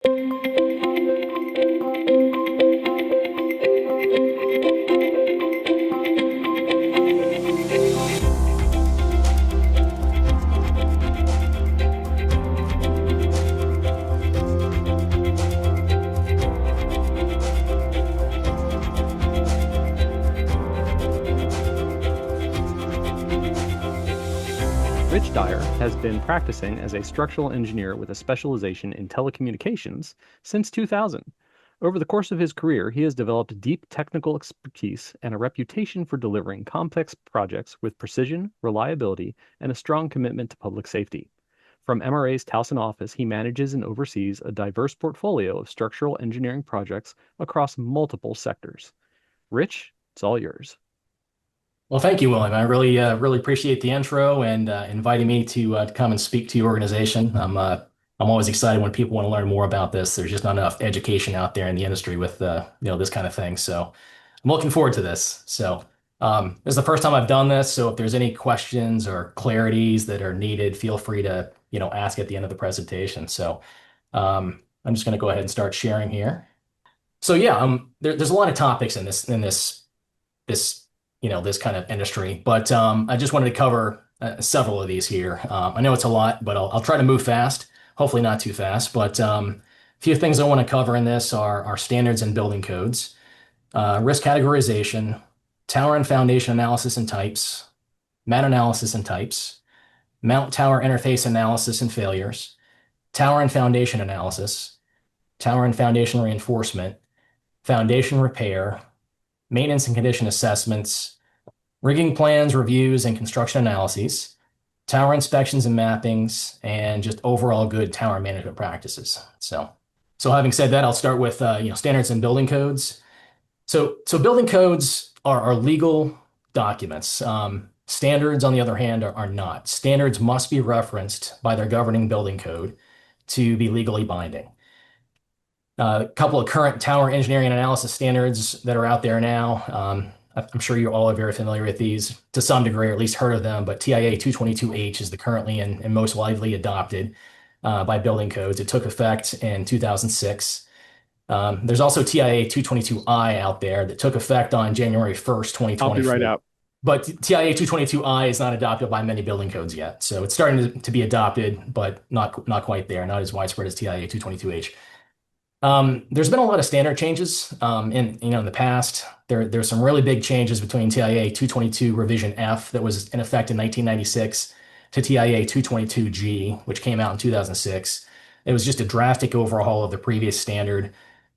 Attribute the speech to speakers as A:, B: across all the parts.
A: Rich Dyer has been practicing as a structural engineer with a specialization in telecommunications since 2000. Over the course of his career, he has developed deep technical expertise and a reputation for delivering complex projects with precision, reliability, and a strong commitment to public safety. From MRA's Towson office, he manages and oversees a diverse portfolio of structural engineering projects across multiple sectors. Rich, it's all yours.
B: Well, thank you, William. I really appreciate the intro and inviting me to come and speak to your organization. I'm always excited when people want to learn more about this. There's just not enough education out there in the industry with this kind of thing. So I'm looking forward to this. So this is the first time I've done this. So if there's any questions or clarities that are needed, feel free to ask at the end of the presentation. So I'm just going to go ahead and start sharing here. So yeah, there's a lot of topics in this kind of industry. But I just wanted to cover several of these here. I know it's a lot, but I'll try to move fast, hopefully not too fast. But a few things I want to cover in this are standards and building codes, risk categorization, tower and foundation analysis and types, mat analysis and types, mount tower interface analysis and failures, tower and foundation analysis, tower and foundation reinforcement, foundation repair, maintenance and condition assessments, rigging plans, reviews, and construction analyses, tower inspections and mappings, and just overall good tower management practices. So having said that, I'll start with standards and building codes. So building codes are legal documents. Standards, on the other hand, are not. Standards must be referenced by their governing building code to be legally binding. A couple of current tower engineering and analysis standards that are out there now. I'm sure you all are very familiar with these to some degree, or at least heard of them, but TIA 222H is the currently and most widely adopted by building codes. It took effect in 2006. There's also TIA 222I out there that took effect on January 1st, 2024.
A: I'll be right out.
B: But TIA 222I is not adopted by many building codes yet. So it's starting to be adopted, but not quite there, not as widespread as TIA 222H. There's been a lot of standard changes in the past. There's some really big changes between TIA 222 revision F that was in effect in 1996 to TIA 222G, which came out in 2006. It was just a drastic overhaul of the previous standard,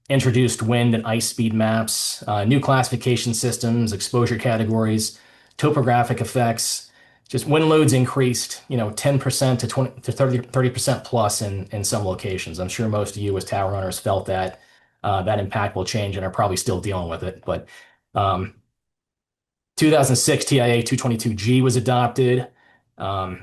B: introduced wind and ice speed maps, new classification systems, exposure categories, topographic effects. Just wind loads increased, 10% to 20 to 30% plus in some locations. I'm sure most of you as tower owners felt that impactful change and are probably still dealing with it. But 2006 TIA 222G was adopted. And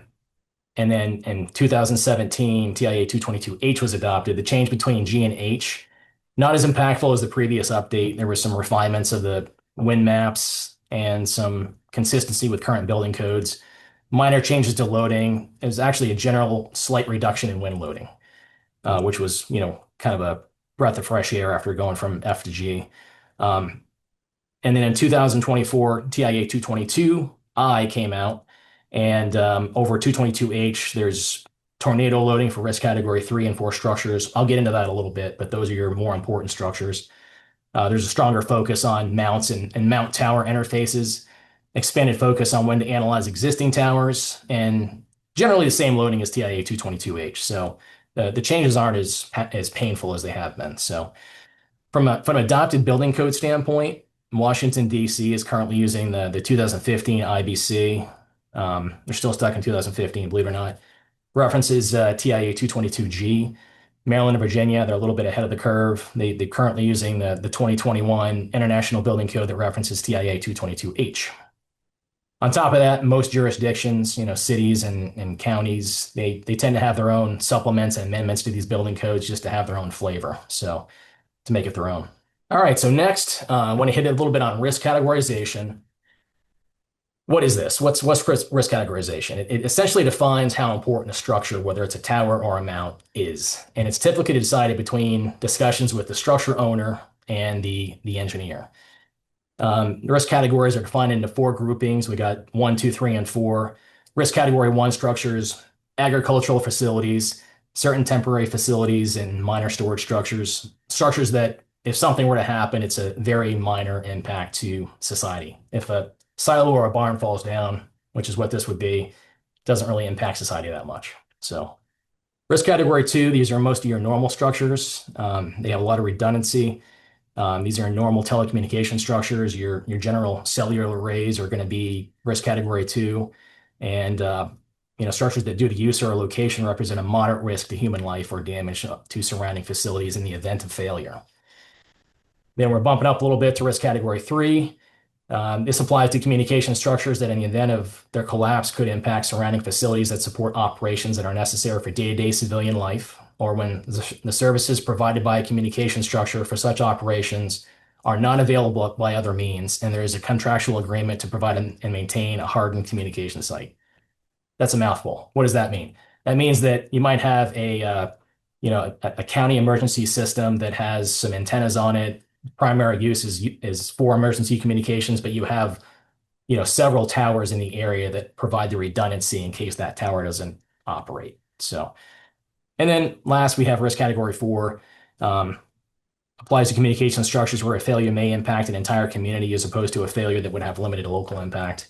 B: then in 2017, TIA 222H was adopted. The change between G and H, not as impactful as the previous update. There were some refinements of the wind maps and some consistency with current building codes. Minor changes to loading. It was actually a general slight reduction in wind loading, which was, kind of a breath of fresh air after going from F to G. And then in 2024, TIA 222I came out, and over 222H, there's tornado loading for risk category 3 and 4 structures. I'll get into that a little bit, but those are your more important structures. There's a stronger focus on mounts and mount tower interfaces, expanded focus on when to analyze existing towers, and generally the same loading as TIA 222H. So the changes aren't as painful as they have been. So from an adopted building code standpoint, Washington, D.C. is currently using the 2015 IBC. They're still stuck in 2015, believe it or not. References TIA 222G. Maryland and Virginia, they're a little bit ahead of the curve. They're currently using the 2021 International Building Code that references TIA 222H. On top of that, most jurisdictions, cities and counties, they tend to have their own supplements and amendments to these building codes just to have their own flavor, so to make it their own. All right, so next, I want to hit a little bit on risk categorization. what is this? What's risk categorization? It essentially defines how important a structure, whether it's a tower or a mount, is, and it's typically decided between discussions with the structure owner and the engineer. The risk categories are defined into four groupings. We got one, two, three, and four. Risk category one structures, agricultural facilities, certain temporary facilities, and minor storage structures. Structures that, if something were to happen, it's a very minor impact to society. If a silo or a barn falls down, which is what this would be, it doesn't really impact society that much. So, risk category two, these are most of your normal structures. They have a lot of redundancy. These are normal telecommunication structures. Your general cellular arrays are going to be risk category two, and structures that due to use or location represent a moderate risk to human life or damage to surrounding facilities in the event of failure. Then we're bumping up a little bit to risk category three. This applies to communication structures that, in the event of their collapse, could impact surrounding facilities that support operations that are necessary for day-to-day civilian life, or when the services provided by a communication structure for such operations are not available by other means, and there is a contractual agreement to provide and maintain a hardened communication site. That's a mouthful. What does that mean? That means that you might have a county emergency system that has some antennas on it. Primary use is for emergency communications, but you have several towers in the area that provide the redundancy in case that tower doesn't operate. So, and then last we have risk category four. Applies to communication structures where a failure may impact an entire community as opposed to a failure that would have limited local impact.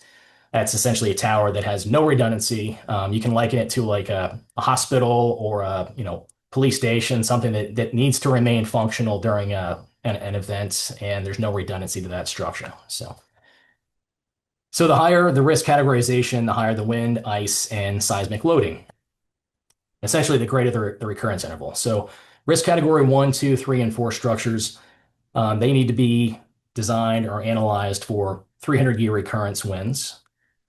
B: That's essentially a tower that has no redundancy. You can liken it to like a hospital or a police station, something that needs to remain functional during an event, and there's no redundancy to that structure. So the higher the risk categorization, the higher the wind, ice, and seismic loading. Essentially, the greater the recurrence interval. So risk category one, two, three, and four structures, they need to be designed or analyzed for 300-year recurrence winds.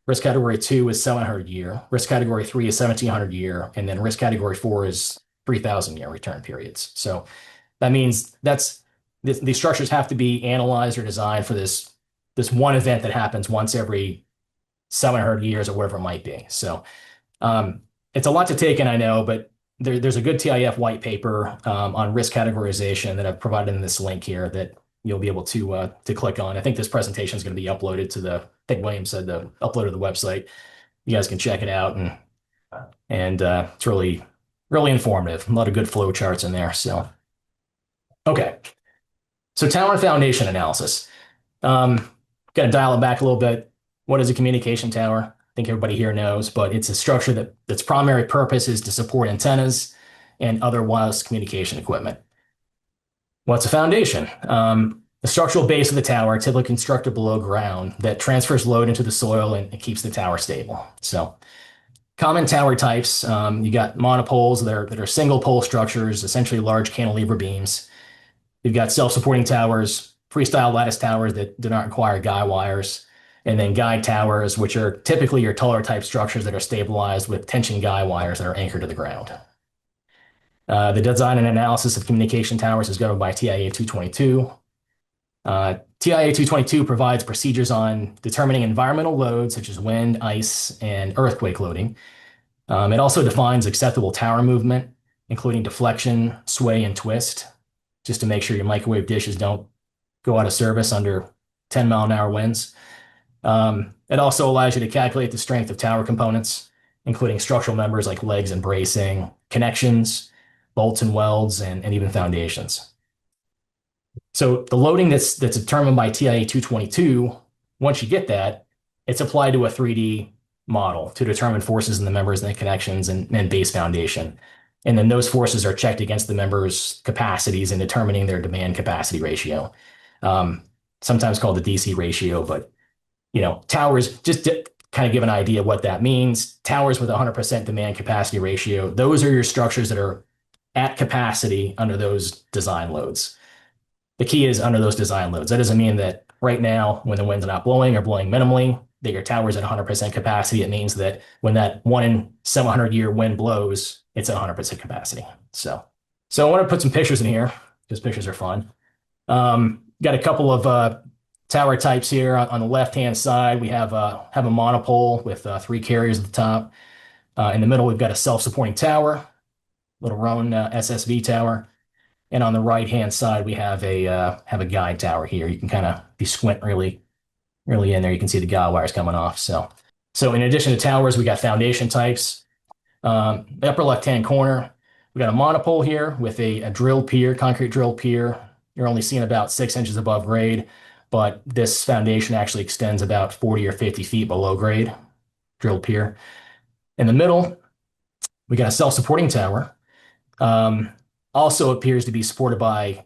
B: Risk category two is 700-year. Risk category three is 1700-year. And then risk category four is 3000-year return periods. So that means these structures have to be analyzed or designed for this one event that happens once every 700 years or whatever it might be. So it's a lot to take in, I know, but there's a good TIF white paper on risk categorization that I've provided in this link here that you'll be able to click on. I think this presentation is going to be uploaded to I think William said the upload to the website. You guys can check it out, and it's really, really informative. A lot of good flow charts in there. So, okay. So tower and foundation analysis. Got to dial it back a little bit. What is a communication tower? I think everybody here knows, but it's a structure that its primary purpose is to support antennas and other wireless communication equipment. What's a foundation? The structural base of the tower, typically constructed below ground, that transfers load into the soil and it keeps the tower stable. So, common tower types, you got monopoles that are single pole structures, essentially large cantilever beams. You've got self-supporting towers, freestyle lattice towers that do not require guy wires, and then guide towers, which are typically your taller type structures that are stabilized with tension guy wires that are anchored to the ground. The design and analysis of communication towers is governed by TIA 222. TIA 222 provides procedures on determining environmental loads such as wind, ice, and earthquake loading. It also defines acceptable tower movement, including deflection, sway, and twist, just to make sure your microwave dishes don't go out of service under 10-mile-an-hour winds. It also allows you to calculate the strength of tower components, including structural members like legs and bracing, connections, bolts and welds, and even foundations. So the loading that's determined by TIA 222, once you get that, it's applied to a 3D model to determine forces in the members and the connections and base foundation. And then those forces are checked against the members' capacities in determining their demand capacity ratio, sometimes called the DC ratio. But, towers, just to kind of give an idea of what that means, towers with 100% demand capacity ratio, those are your structures that are at capacity under those design loads. The key is under those design loads. That doesn't mean that right now, when the wind's not blowing or blowing minimally, that your tower's at 100% capacity. It means that when that 1 in 700-year wind blows, it's at 100% capacity. So I want to put some pictures in here because pictures are fun. Got a couple of tower types here. On the left-hand side, we have a monopole with three carriers at the top. In the middle, we've got a self-supporting tower, little Roan SSV tower. And on the right-hand side, we have a guide tower here. You can kind of, if you squint really in there, you can see the guide wires coming off. So in addition to towers, we got foundation types. The upper left-hand corner, we got a monopole here with a drill pier, concrete drill pier. You're only seeing about 6 inches above grade, but this foundation actually extends about 40 or 50 feet below grade, drill pier. In the middle, we got a self-supporting tower. Um, Also appears to be supported by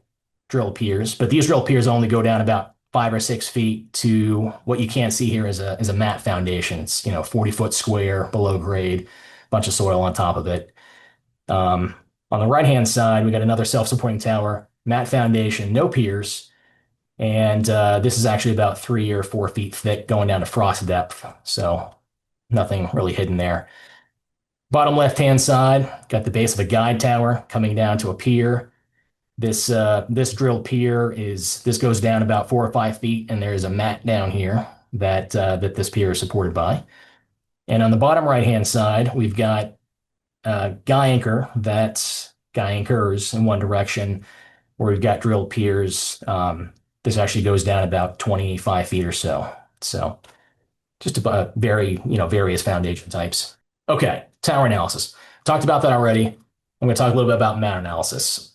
B: drill piers, but these drill piers only go down about 5 or 6 feet to what you can't see here is a mat foundation. It's 40-foot square below grade, bunch of soil on top of it. On the right-hand side, we got another self-supporting tower, mat foundation, no piers, and this is actually about 3 or 4 feet thick, going down to frost depth. So nothing really hidden there. Bottom left-hand side, got the base of a guide tower coming down to a pier. This drill pier this goes down about 4 or 5 feet, and there's a mat down here that this pier is supported by. And on the bottom right-hand side, we've got guy anchors in one direction, where we've got drill piers. This actually goes down about 25 feet or so. So just about various foundation types. Okay, tower analysis. Talked about that already. I'm going to talk a little bit about mount analysis.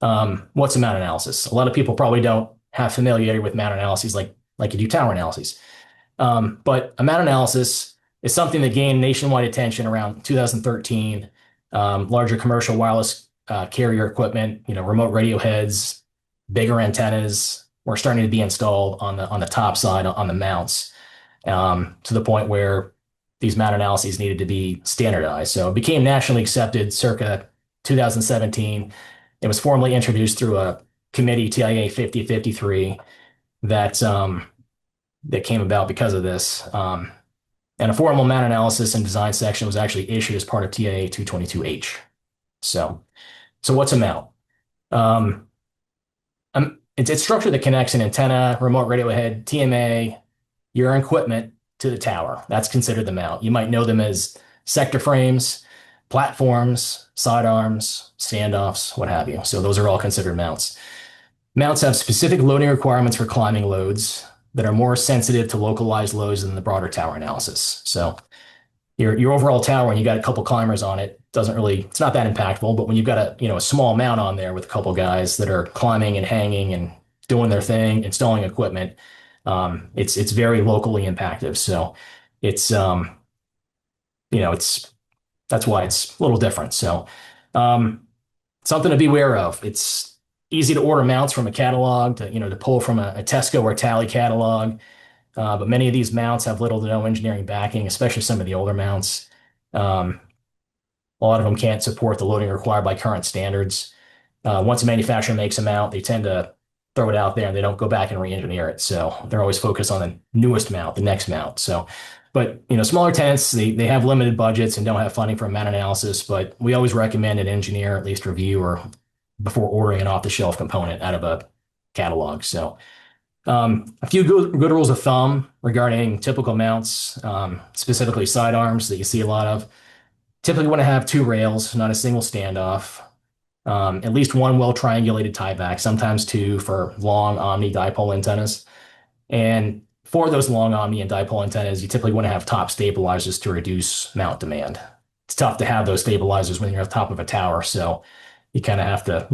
B: What's a mount analysis? A lot of people probably don't have familiarity with mount analyses like you do tower analyses. But a mount analysis is something that gained nationwide attention around 2013. Larger commercial wireless carrier equipment, remote radio heads, bigger antennas were starting to be installed on the top side on the mounts, to the point where these mount analyses needed to be standardized. So it became nationally accepted circa 2017. It was formally introduced through a committee, TIA 5053, that came about because of this. And a formal mount analysis and design section was actually issued as part of TIA 222H. So what's a mount? It's structure that connects an antenna, remote radio head, TMA, your equipment to the tower. That's considered the mount. You might know them as sector frames, platforms, sidearms, standoffs, what have you. So those are all considered mounts. Mounts have specific loading requirements for climbing loads that are more sensitive to localized loads than the broader tower analysis. So your overall tower, when you got a couple climbers on it, it's not that impactful. But when you've got a small mount on there with a couple guys that are climbing and hanging and doing their thing, installing equipment, it's very locally impactful. So it's that's why it's a little different. So something to be aware of. It's easy to order mounts from a catalog, to pull from a Tesco or Tally catalog. But many of these mounts have little to no engineering backing, especially some of the older mounts. A lot of them can't support the loading required by current standards. Once a manufacturer makes a mount, they tend to throw it out there and they don't go back and re-engineer it. So they're always focused on the newest mount, the next mount. But smaller tenants, they have limited budgets and don't have funding for a mount analysis. But we always recommend an engineer at least review or before ordering an off-the-shelf component out of a catalog. So a few good rules of thumb regarding typical mounts, specifically sidearms that you see a lot of. Typically want to have two rails, not a single standoff. At least one well-triangulated tieback, sometimes two for long omni dipole antennas. And for those long omni and dipole antennas, you typically want to have top stabilizers to reduce mount demand. It's tough to have those stabilizers when you're on top of a tower, so you kind of have to,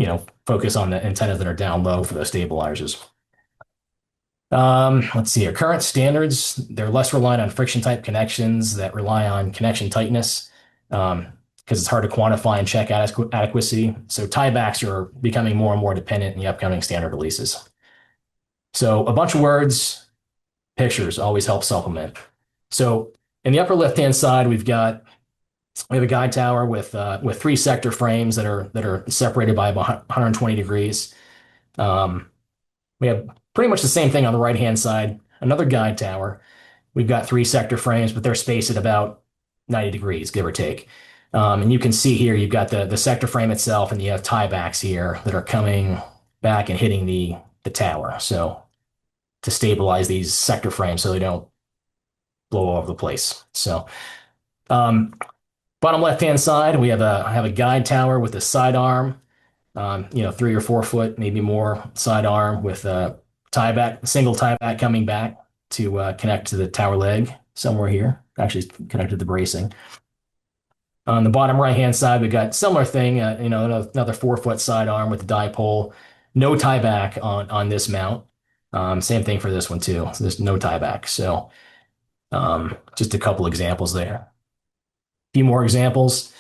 B: focus on the antennas that are down low for those stabilizers. Let's see here. Current standards, they're less reliant on friction type connections that rely on connection tightness, because it's hard to quantify and check adequacy. So tiebacks are becoming more and more dependent in the upcoming standard releases. So a bunch of words, pictures always help supplement. So in the upper left-hand side, we have a guide tower with three sector frames that are separated by about 120 degrees. We have pretty much the same thing on the right-hand side, another guide tower. We've got three sector frames, but they're spaced at about 90 degrees, give or take. And you can see here, you've got the sector frame itself, and you have tiebacks here that are coming back and hitting the tower. So to stabilize these sector frames so they don't blow all over the place. So, um, bottom left-hand side, we have a guide tower with a side arm, 3 or 4 foot, maybe more side arm with a single tie back coming back to connect to the tower leg somewhere here, actually connected to the bracing. On the bottom right-hand side, we got similar thing, another 4 foot side arm with a dipole, no tie back on this mount. Same thing for this one too. So there's no tie back. So just a couple examples there. A few more examples.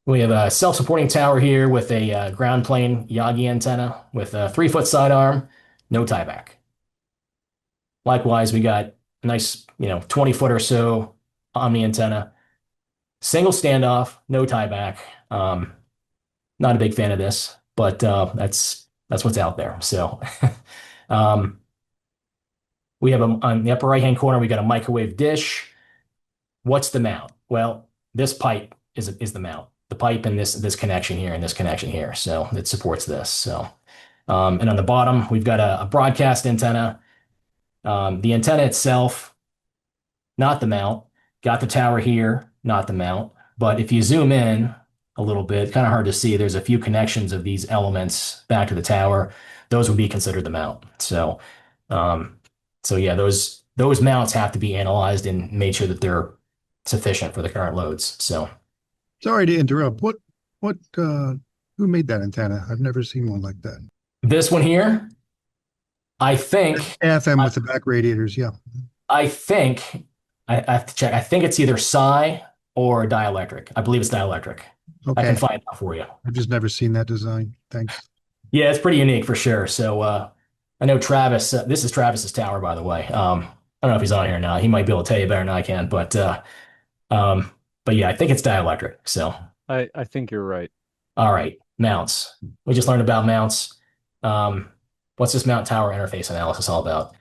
B: We have a self-supporting tower here with a ground plane Yagi antenna with a 3 foot side arm, no tie back. Likewise, we got a nice, 20 foot or so Omni antenna, single standoff, no tie back. Not a big fan of this, but that's what's out there. So um, we have on the upper right-hand corner, we got a microwave dish. What's the mount? Well, this pipe is the mount. The pipe and this connection here and this connection here. So it supports this. So and on the bottom, we've got a broadcast antenna. The antenna itself, not the mount. Got the tower here, not the mount. But if you zoom in a little bit, kind of hard to see. There's a few connections of these elements back to the tower. Those would be considered the mount. Um, so yeah, those mounts have to be analyzed and made sure that they're sufficient for the current loads. So
C: Sorry to interrupt. Who made that antenna? I've never seen one like that.
B: this one here, I think,
C: AFM with the back radiators. Yeah.
B: I think, I have to check. I think it's either psi or dielectric. I believe it's dielectric. I can
C: Okay.
B: find out for you.
C: I've just never seen that design. Thanks.
B: Yeah, it's pretty unique for sure. So I know Travis. This is Travis's tower, by the way. I don't know if he's on here now. He might be able to tell you better than I can. Um, but yeah, I think it's dielectric. So
A: I think you're right.
B: all right, mounts. We just learned about mounts. Um, what's this mount tower interface analysis all about?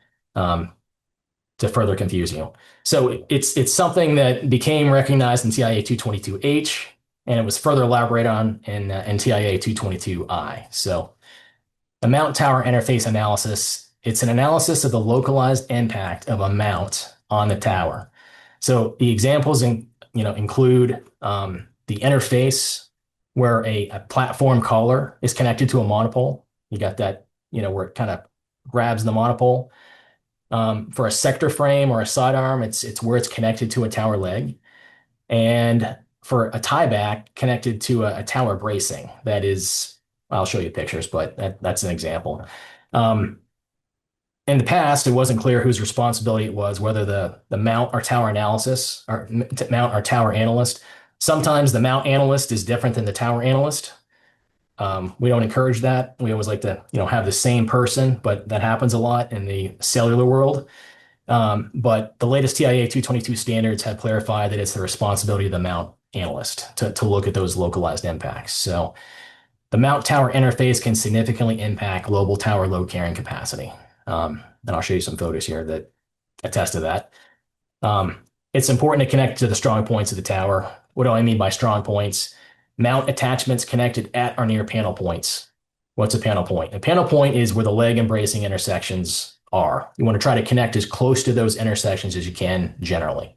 B: To further confuse you. So it's something that became recognized in TIA 222H, and it was further elaborated on in TIA 222I. So the mount tower interface analysis, it's an analysis of the localized impact of a mount on the tower. So the examples include the interface where a platform collar is connected to a monopole. You got that, where it kind of grabs the monopole. For a sector frame or a sidearm, it's where it's connected to a tower leg. And for a tieback connected to a tower bracing, that is, I'll show you pictures, but that's an example. In the past, it wasn't clear whose responsibility it was, whether the mount or tower analysis or mount or tower analyst. Sometimes the mount analyst is different than the tower analyst. We don't encourage that. We always like to, have the same person, but that happens a lot in the cellular world. But the latest TIA 222 standards have clarified that it's the responsibility of the mount analyst to look at those localized impacts. So the mount tower interface can significantly impact global tower load carrying capacity. And I'll show you some photos here that attest to that. It's important to connect to the strong points of the tower. What do I mean by strong points? Mount attachments connected at or near panel points. What's a panel point? A panel point is where the leg and bracing intersections are. You want to try to connect as close to those intersections as you can generally.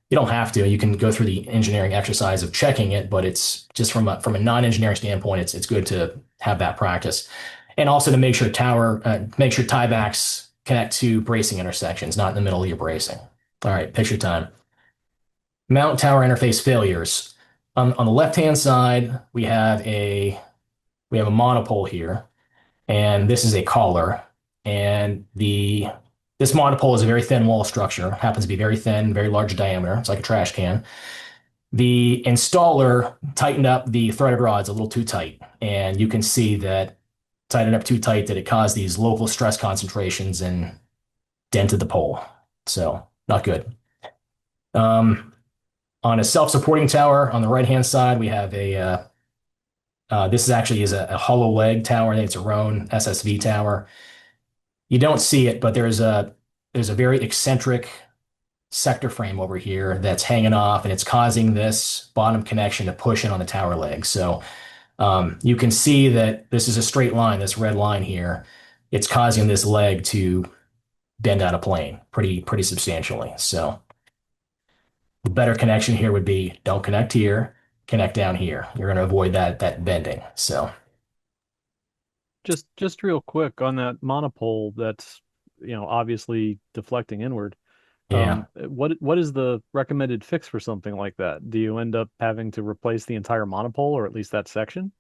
B: You don't have to. You can go through the engineering exercise of checking it, but it's just from a non-engineering standpoint, it's good to have that practice. And also to make sure tiebacks connect to bracing intersections, not in the middle of your bracing. All right, picture time. Mount tower interface failures. On the left-hand side, we have a monopole here, and this is a collar. And this monopole is a very thin wall structure, happens to be very thin, very large diameter. It's like a trash can. The installer tightened up the threaded rods a little too tight, and you can see that tightened up too tight that it caused these local stress concentrations and dented the pole. So not good. On a self-supporting tower on the right-hand side, we have this is a hollow leg tower. I think it's a Roan SSV tower. You don't see it, but there's a very eccentric sector frame over here that's hanging off, and it's causing this bottom connection to push in on the tower leg. So you can see that this is a straight line, this red line here. It's causing this leg to bend out a plane pretty substantially. So the better connection here would be don't connect here, connect down here. You're going to avoid that bending. So
A: Just real quick on that monopole that's, obviously deflecting inward.
B: yeah.
A: What is the recommended fix for something like that? Do you end up having to replace the entire monopole or at least that section?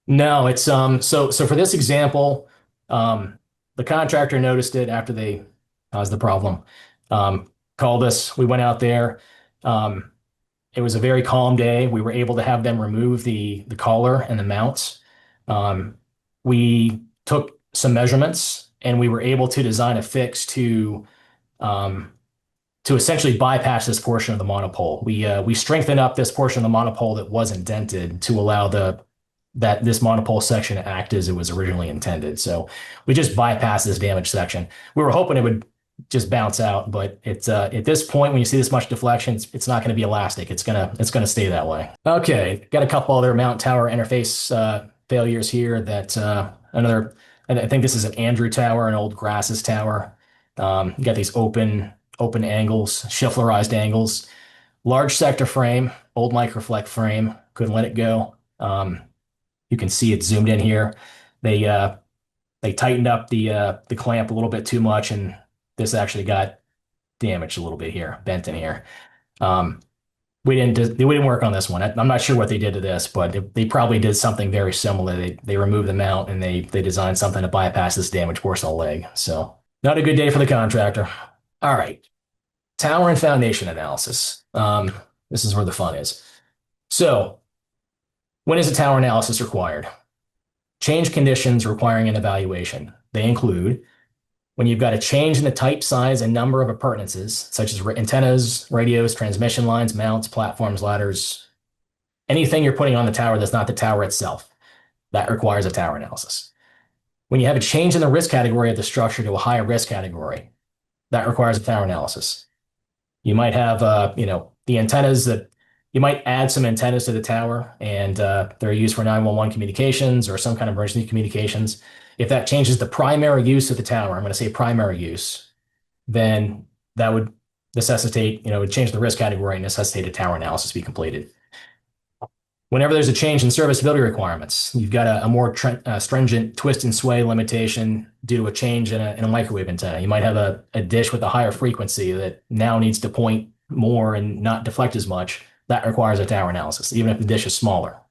B: No, it's so for this example, um the contractor noticed it after they caused the problem. Called us, we went out there. Um it was a very calm day. We were able to have them remove the collar and the mounts. Um we took some measurements and we were able to design a fix um to essentially bypass this portion of the monopole. We strengthened up this portion of the monopole that wasn't dented to allow this monopole section to act as it was originally intended. So we just bypassed this damaged section. We were hoping it would just bounce out, but it's at this point when you see this much deflection, it's not going to be elastic. It's gonna stay that way. Okay, got a couple other mount tower interface failures here. That another. I think this is an Andrew tower, an old Grasses tower. You got these open angles, Schefflerized angles, large sector frame, old microflex frame. Couldn't let it go. You can see it zoomed in here. They uh, they tightened up the clamp a little bit too much, and this actually got damaged a little bit here, bent in here. Um, we didn't work on this one. I'm not sure what they did to this, but they probably did something very similar. They removed the mount and they designed something to bypass this damaged portion of the leg. So not a good day for the contractor. All right, tower and foundation analysis. This is where the fun is. So when is a tower analysis required? Change conditions requiring an evaluation. They include when you've got a change in the type, size, and number of appurtenances, such as antennas, radios, transmission lines, mounts, platforms, ladders, anything you're putting on the tower that's not the tower itself. That requires a tower analysis. When you have a change in the risk category of the structure to a higher risk category, that requires a tower analysis. You might have, the antennas that you might add some antennas to the tower and they're used for 911 communications or some kind of emergency communications. If that changes the primary use of the tower, I'm going to say primary use, then that would necessitate, would change the risk category and necessitate a tower analysis be completed. Whenever there's a change in serviceability requirements, you've got a more stringent twist and sway limitation due to a change in a microwave antenna. You might have a dish with a higher frequency that now needs to point more and not deflect as much. That requires a tower analysis, even if the dish is smaller.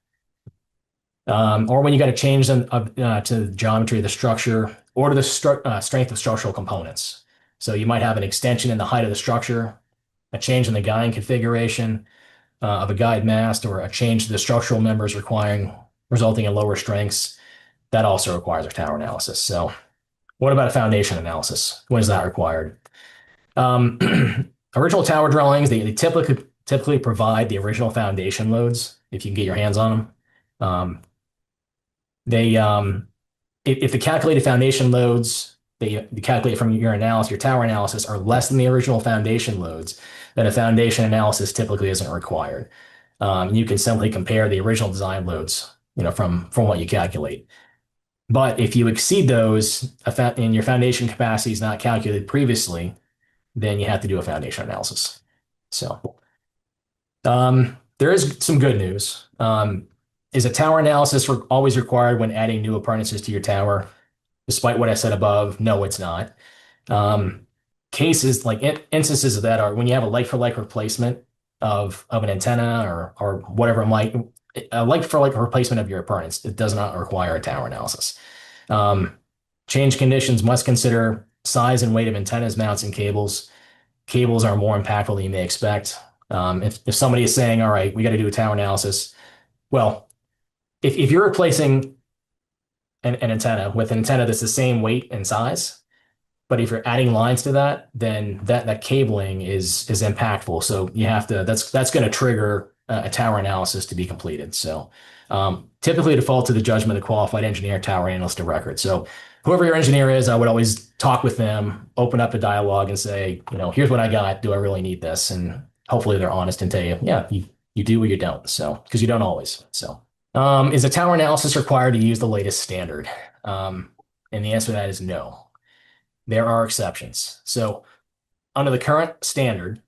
B: Or when you got a change to the geometry of the structure or to the strength of structural components. So you might have an extension in the height of the structure, a change in the guying configuration, of a guide mast or a change to the structural members resulting in lower strengths, that also requires a tower analysis. So what about a foundation analysis? When is that required? Um, Original tower drawings, they typically provide the original foundation loads if you can get your hands on them. Um, they if the calculated foundation loads that you calculate from your tower analysis are less than the original foundation loads, then a foundation analysis typically isn't required. You can simply compare the original design loads, from what you calculate. But if you exceed those and your foundation capacity is not calculated previously, then you have to do a foundation analysis. So there is some good news. Is a tower analysis always required when adding new appurtenances to your tower? Despite what I said above, no, it's not. Um, Cases like instances of that are when you have a like for like replacement of an antenna or whatever it might, a like for like replacement of your appurtenance. It does not require a tower analysis. Um, Change conditions must consider size and weight of antennas, mounts, and cables. Cables are more impactful than you may expect. If somebody is saying, all right, we got to do a tower analysis, well, if you're replacing an antenna with an antenna that's the same weight and size, but if you're adding lines to that, then that cabling is impactful. So you have to that's going to trigger a tower analysis to be completed. So typically default to the judgment of the qualified engineer, tower analyst of record. So whoever your engineer is, I would always talk with them, open up a dialogue, and say, here's what I got. Do I really need this? And hopefully they're honest and tell you, yeah, you do or you don't. So because you don't always. So is a tower analysis required to use the latest standard? And the answer to that is no. there are exceptions. So under the current standard,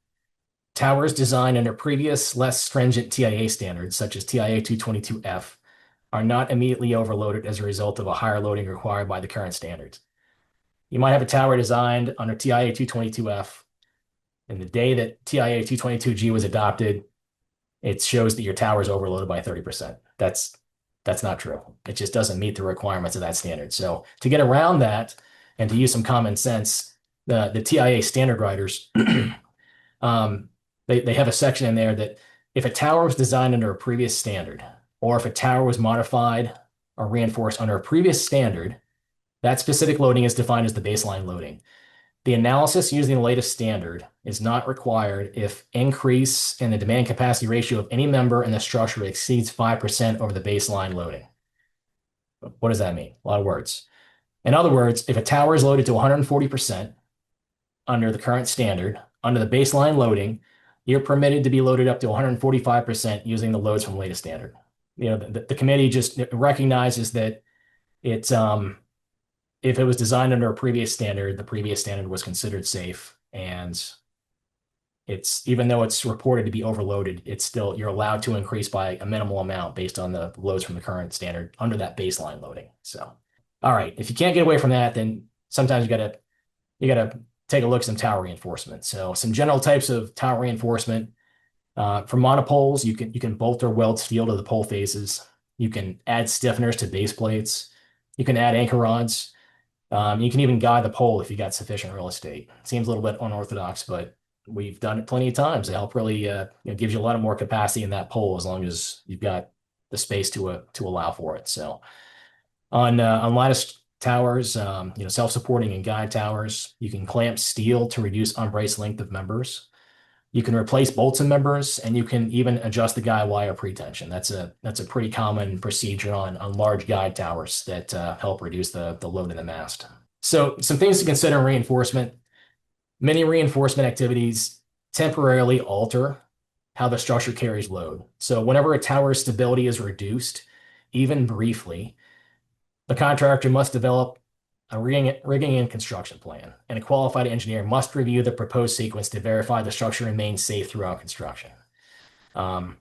B: towers designed under previous less stringent TIA standards, such as TIA 222F, are not immediately overloaded as a result of a higher loading required by the current standards. You might have a tower designed under TIA 222F, and the day that TIA 222G was adopted, it shows that your tower is overloaded by 30%. That's not true. It just doesn't meet the requirements of that standard. So to get around that and to use some common sense, the TIA standard writers, they have a section in there that if a tower was designed under a previous standard, or if a tower was modified or reinforced under a previous standard, that specific loading is defined as the baseline loading. The analysis using the latest standard is not required if increase in the demand capacity ratio of any member in the structure exceeds 5% over the baseline loading. What does that mean? A lot of words. In other words, if a tower is loaded to 140% under the current standard, under the baseline loading, you're permitted to be loaded up to 145% using the loads from the latest standard. The committee just recognizes that it's if it was designed under a previous standard, the previous standard was considered safe, and it's even though it's reported to be overloaded, it's still you're allowed to increase by a minimal amount based on the loads from the current standard under that baseline loading. So, all right, if you can't get away from that, then sometimes you gotta take a look at some tower reinforcement. So, some general types of tower reinforcement. For monopoles, you can bolt or weld steel to the pole faces. You can add stiffeners to base plates. You can add anchor rods. You can even guide the pole if you got sufficient real estate. Seems a little bit unorthodox, but we've done it plenty of times. It help really gives you a lot of more capacity in that pole as long as you've got the space to allow for it. So on lattice towers, self-supporting and guide towers, you can clamp steel to reduce unbraced length of members. You can replace bolts in members, and you can even adjust the guide wire pretension. That's a pretty common procedure on large guide towers that help reduce the load in the mast. So some things to consider in reinforcement. Many reinforcement activities temporarily alter how the structure carries load. So whenever a tower's stability is reduced, even briefly, the contractor must develop a rigging and construction plan, and a qualified engineer must review the proposed sequence to verify the structure remains safe throughout construction. I'll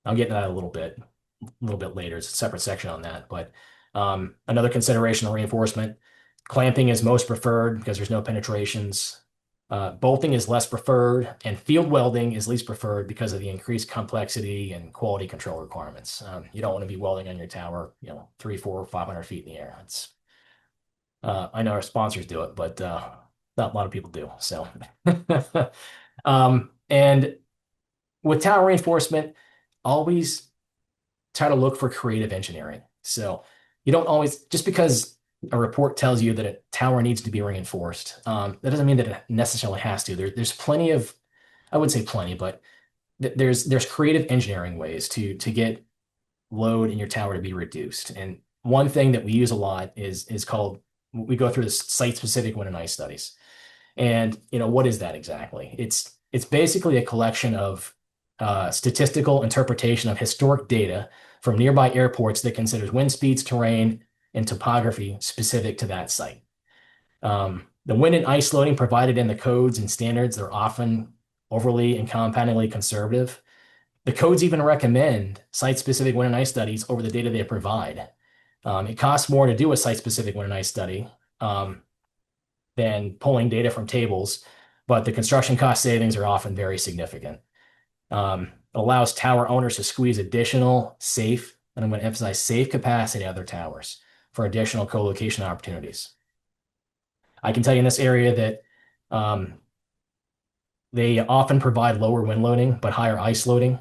B: get into that a little bit later. It's a separate section on that. But another consideration of reinforcement, clamping is most preferred because there's no penetrations. Bolting is less preferred, and field welding is least preferred because of the increased complexity and quality control requirements. You don't want to be welding on your tower, 300, 400, 500 feet in the air. I know our sponsors do it, but not a lot of people do. So, and with tower reinforcement, always try to look for creative engineering. So you don't always, just because a report tells you that a tower needs to be reinforced, that doesn't mean that it necessarily has to. There's plenty of, I wouldn't say plenty, but there's creative engineering ways to get load in your tower to be reduced. And one thing that we use a lot is called, we go through the site-specific wind and ice studies. And, what is that exactly? It's basically a collection of statistical interpretation of historic data from nearby airports that considers wind speeds, terrain, and topography specific to that site. The wind and ice loading provided in the codes and standards are often overly and compoundingly conservative. The codes even recommend site-specific wind and ice studies over the data they provide. It costs more to do a site-specific wind and ice study than pulling data from tables, but the construction cost savings are often very significant. It allows tower owners to squeeze additional safe, and I'm going to emphasize safe capacity at other towers for additional co-location opportunities. I can tell you in this area that they often provide lower wind loading, but higher ice loading.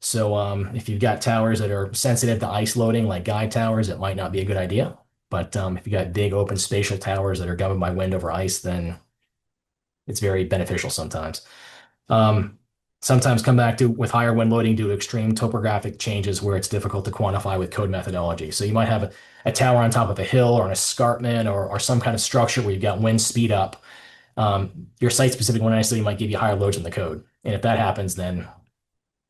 B: So if you've got towers that are sensitive to ice loading, like guide towers, it might not be a good idea. But if you got big open spatial towers that are governed by wind over ice, then it's very beneficial sometimes. Sometimes come back to with higher wind loading due to extreme topographic changes where it's difficult to quantify with code methodology. So you might have a tower on top of a hill or an escarpment or some kind of structure where you've got wind speed up. Your site-specific wind and ice study might give you higher loads in the code. And if that happens, then,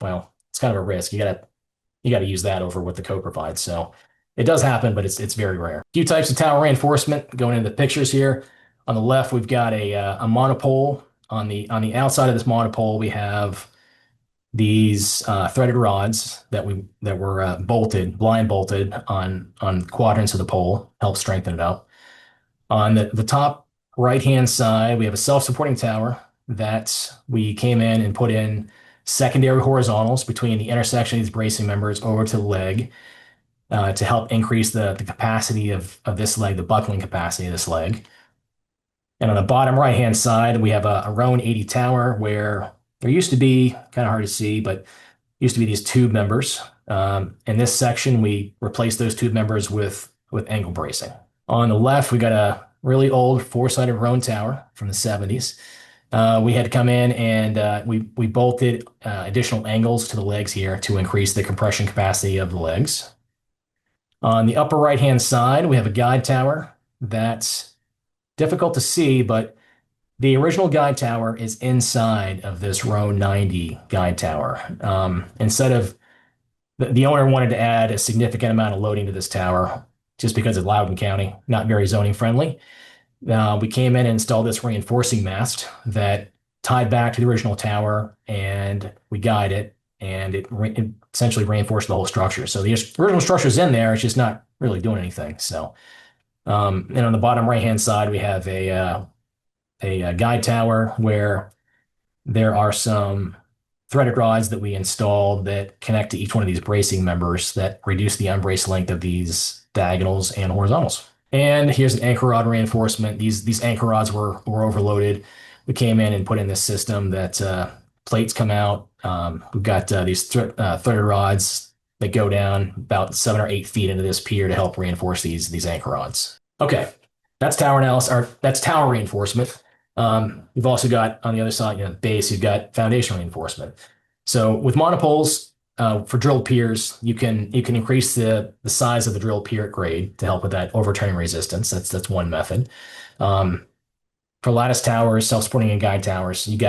B: well, it's kind of a risk. You gotta use that over what the code provides. So it does happen, but it's very rare. A few types of tower reinforcement going into the pictures here. On the left, we've got a monopole. On the outside of this monopole, we have these threaded rods that were bolted, blind bolted on quadrants of the pole, help strengthen it up. On the top right-hand side, we have a self-supporting tower that we came in and put in secondary horizontals between the intersection of these bracing members over to the leg to help increase the capacity of this leg, the buckling capacity of this leg. And on the bottom right-hand side, we have a Rowan 80 tower where there used to be, kind of hard to see, but used to be these tube members. In this section, we replaced those tube members with ankle bracing. On the left, we got a really old four-sided Rowan tower from the 70s. We had to come in and we bolted additional angles to the legs here to increase the compression capacity of the legs. On the upper right-hand side, we have a guide tower that's difficult to see, but the original guide tower is inside of this row 90 guide tower. Instead of the owner wanted to add a significant amount of loading to this tower just because it's Loudoun County, not very zoning friendly. We came in and installed this reinforcing mast that tied back to the original tower, and we guide it, and it essentially reinforced the whole structure. So the original structure is in there; it's just not really doing anything. So, and on the bottom right-hand side, we have a guide tower where there are some threaded rods that we installed that connect to each one of these bracing members that reduce the unbraced length of these diagonals and horizontals. And here's an anchor rod reinforcement. These anchor rods were overloaded. We came in and put in this system that plates come out. We've got these threaded rods that go down about 7 or 8 feet into this pier to help reinforce these anchor rods. Okay, that's tower analysis, or that's tower reinforcement. You've also got on the other side, base, you've got foundation reinforcement. So with monopoles, for drilled piers, you can increase the size of the drilled pier at grade to help with that overturning resistance. That's one method. For lattice towers, self-supporting and guide towers, if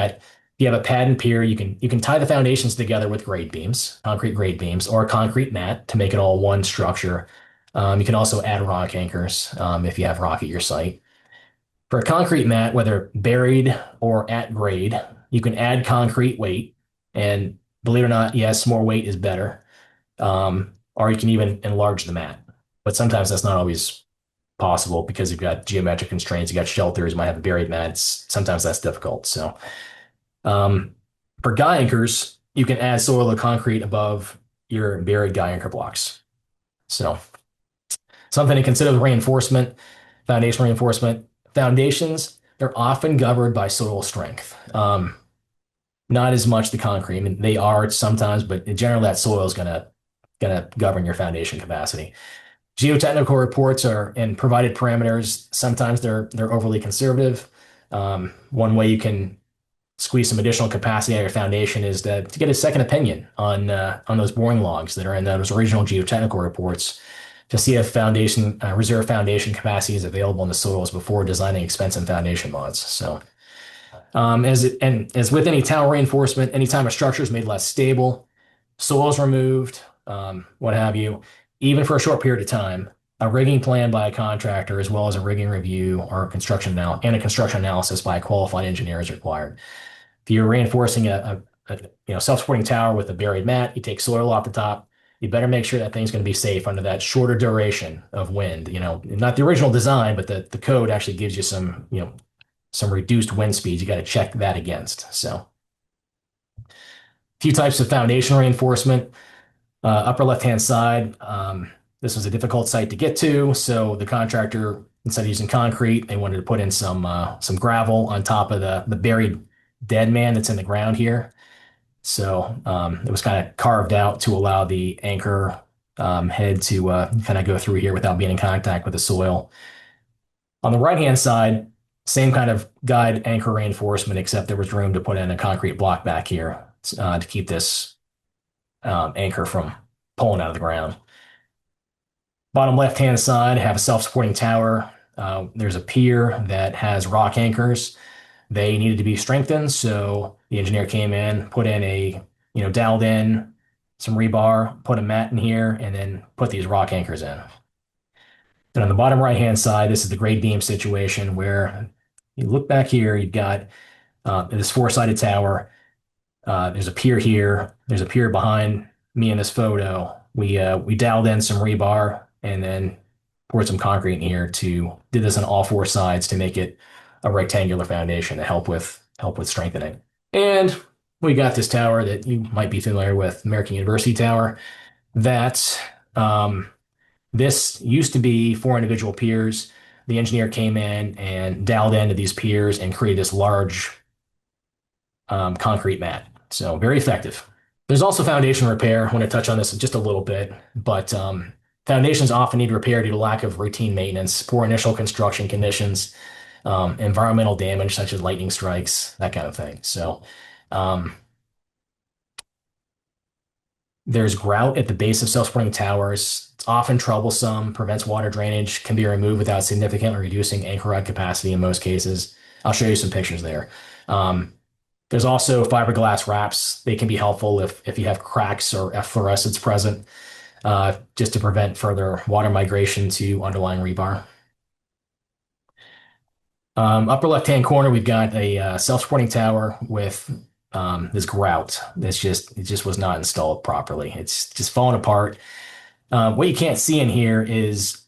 B: you have a pad and pier, you can tie the foundations together with grade beams, concrete grade beams, or a concrete mat to make it all one structure. You can also add rock anchors if you have rock at your site. For a concrete mat, whether buried or at grade, you can add concrete weight. And believe it or not, yes, more weight is better. Or you can even enlarge the mat. But sometimes that's not always possible because you've got geometric constraints. You got shelters, you might have a buried mat. Sometimes that's difficult. So for guy anchors, you can add soil or concrete above your buried guy anchor blocks. So something to consider with reinforcement, foundation reinforcement. Foundations, they're often governed by soil strength. Not as much the concrete. I mean, they are sometimes, but in general, that soil is gonna govern your foundation capacity. Geotechnical reports are and provided parameters. Sometimes they're overly conservative. One way you can squeeze some additional capacity out of your foundation is to get a second opinion on those boring logs that are in those original geotechnical reports to see if reserve foundation capacity is available in the soils before designing expensive foundation mods. So, as with any tower reinforcement, anytime a structure is made less stable, soil is removed, what have you, even for a short period of time, a rigging plan by a contractor, as well as a rigging review or construction analysis by a qualified engineer is required. If you're reinforcing a self-supporting tower with a buried mat, you take soil off the top. You better make sure that thing's going to be safe under that shorter duration of wind. Not the original design, but the code actually gives you some reduced wind speeds. You got to check that against. So, a few types of foundation reinforcement. Upper left-hand side. This was a difficult site to get to, so the contractor, instead of using concrete, they wanted to put in some gravel on top of the buried dead man that's in the ground here. So it was kind of carved out to allow the anchor head to kind of go through here without being in contact with the soil. On the right-hand side, same kind of guide anchor reinforcement, except there was room to put in a concrete block back here to keep this anchor from pulling out of the ground. Bottom left-hand side, have a self-supporting tower. There's a pier that has rock anchors. They needed to be strengthened, so the engineer came in, put in dialed in some rebar, put a mat in here, and then put these rock anchors in. And on the bottom right-hand side, this is the grade beam situation where you look back here, you've got this four-sided tower. There's a pier here. There's a pier behind me in this photo. We dialed in some rebar and then poured some concrete in here to did this on all four sides to make it a rectangular foundation to help with strengthening. And we got this tower that you might be familiar with, American University Tower. That this used to be four individual piers. The engineer came in and dialed into these piers and created this large concrete mat. So very effective. There's also foundation repair. I want to touch on this just a little bit, but foundations often need repair due to lack of routine maintenance, poor initial construction conditions, environmental damage such as lightning strikes, that kind of thing. So um, there's grout at the base of self-supporting towers. It's often troublesome, prevents water drainage, can be removed without significantly reducing anchor rod capacity in most cases. I'll show you some pictures there. Um, there's also fiberglass wraps. They can be helpful if you have cracks or efflorescence present, just to prevent further water migration to underlying rebar. Upper left-hand corner, we've got a self-supporting tower with this grout. It just was not installed properly. It's just falling apart. What you can't see in here is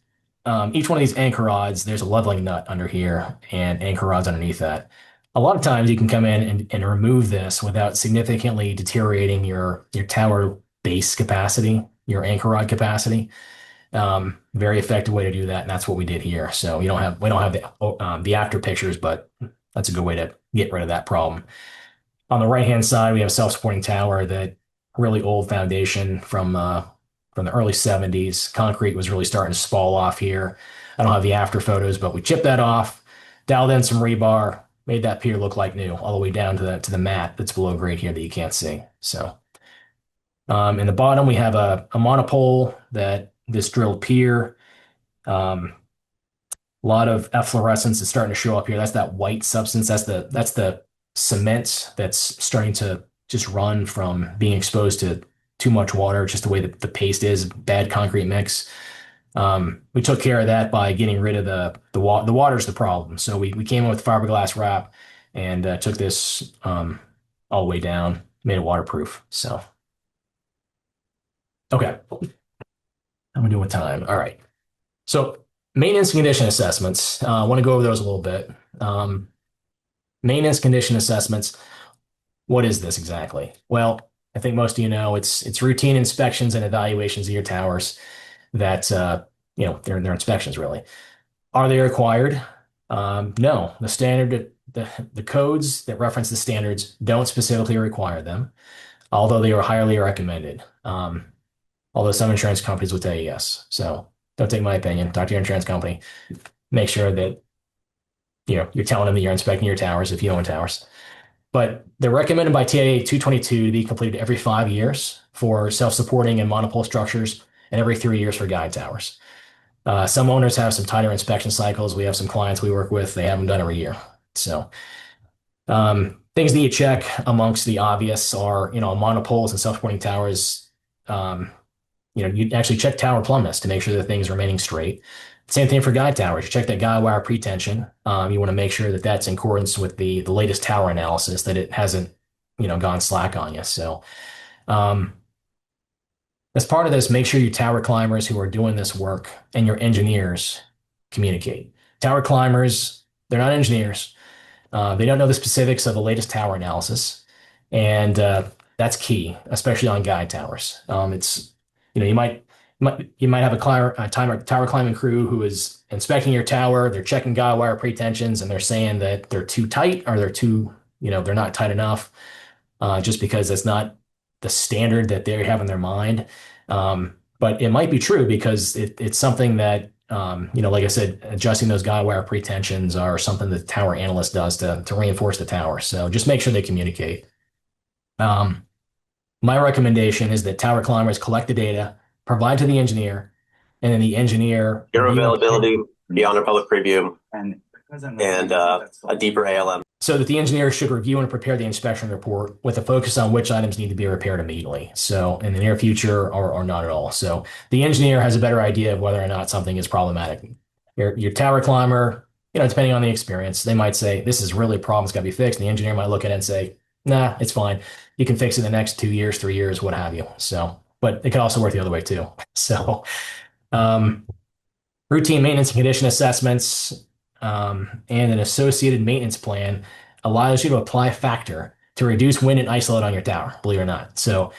B: each one of these anchor rods, there's a leveling nut under here and anchor rods underneath that. A lot of times you can come in and remove this without significantly deteriorating your tower base capacity, your anchor rod capacity. Very effective way to do that, and that's what we did here. So we don't have the after pictures, but that's a good way to get rid of that problem. On the right hand side, we have a self-supporting tower that really old foundation from the early 70s. Concrete was really starting to fall off here. I don't have the after photos, but we chipped that off, dialed in some rebar, made that pier look like new, all the way down to the mat that's below grade here that you can't see. So in the bottom, we have a monopole that this drilled pier. A lot of efflorescence is starting to show up here. That's that white substance. That's the cement that's starting to just run from being exposed to too much water, just the way that the paste is, bad concrete mix. We took care of that by getting rid of the water's the problem. So we came in with fiberglass wrap and took this all the way down, made it waterproof. So okay, how am I doing with time? All right. So maintenance condition assessments. I want to go over those a little bit. Maintenance condition assessments. What is this exactly? Well, I think most of you know it's routine inspections and evaluations of your towers that they're inspections really. Are they required? No. The codes that reference the standards don't specifically require them, although they are highly recommended. Although some insurance companies will tell you yes. So don't take my opinion. Talk to your insurance company. Make sure that you're telling them that you're inspecting your towers if you own towers. But they're recommended by TIA 222 to be completed every 5 years for self-supporting and monopole structures and every 3 years for guide towers. Some owners have some tighter inspection cycles. We have some clients we work with, they have them done every year. So things that you check amongst the obvious are, monopoles and self-supporting towers. You actually check tower plumbness to make sure that things are remaining straight. Same thing for guide towers. You check that guide wire pretension. You want to make sure that that's in accordance with the latest tower analysis, that it hasn't, gone slack on you. So, as part of this, make sure your tower climbers who are doing this work and your engineers communicate. Tower climbers, they're not engineers. They don't know the specifics of the latest tower analysis, and that's key, especially on guide towers. It's you might have a tower climbing crew who is inspecting your tower. They're checking guide wire pretensions, and they're saying that they're too tight or they're not tight enough, just because that's not the standard that they have in their mind. But it might be true because it's something that, like I said, adjusting those guide wire pretensions are something that the tower analyst does to reinforce the tower. So just make sure they communicate. My recommendation is that tower climbers collect the data, provide to the engineer, and then the engineer
D: Your availability beyond a public preview and a deeper ALM.
B: So that the engineer should review and prepare the inspection report with a focus on which items need to be repaired immediately. So in the near future or not at all. So the engineer has a better idea of whether or not something is problematic. Your tower climber, depending on the experience, they might say, this is really a problem, it's got to be fixed. And the engineer might look at it and say, nah, it's fine. You can fix it in the next 2 years, 3 years, what have you. So, but it could also work the other way too. So, um, routine maintenance and condition assessments, and an associated maintenance plan allows you to apply a factor to reduce wind and ice load on your tower, believe it or not. So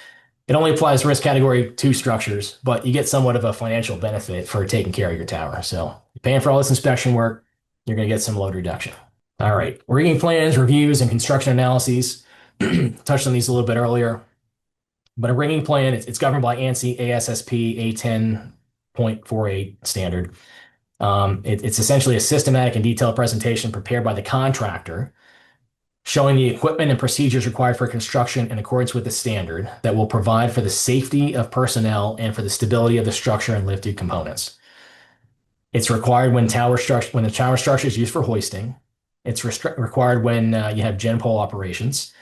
B: it only applies to risk category 2 structures, but you get somewhat of a financial benefit for taking care of your tower. So you're paying for all this inspection work, you're going to get some load reduction. All right, rigging plans, reviews, and construction analyses. Touched on these a little bit earlier, but a rigging plan, it's governed by ANSI ASSP A10.48 standard. It's essentially a systematic and detailed presentation prepared by the contractor showing the equipment and procedures required for construction in accordance with the standard that will provide for the safety of personnel and for the stability of the structure and lifted components. It's required when the tower structure is used for hoisting. It's required when you have gen pole operations.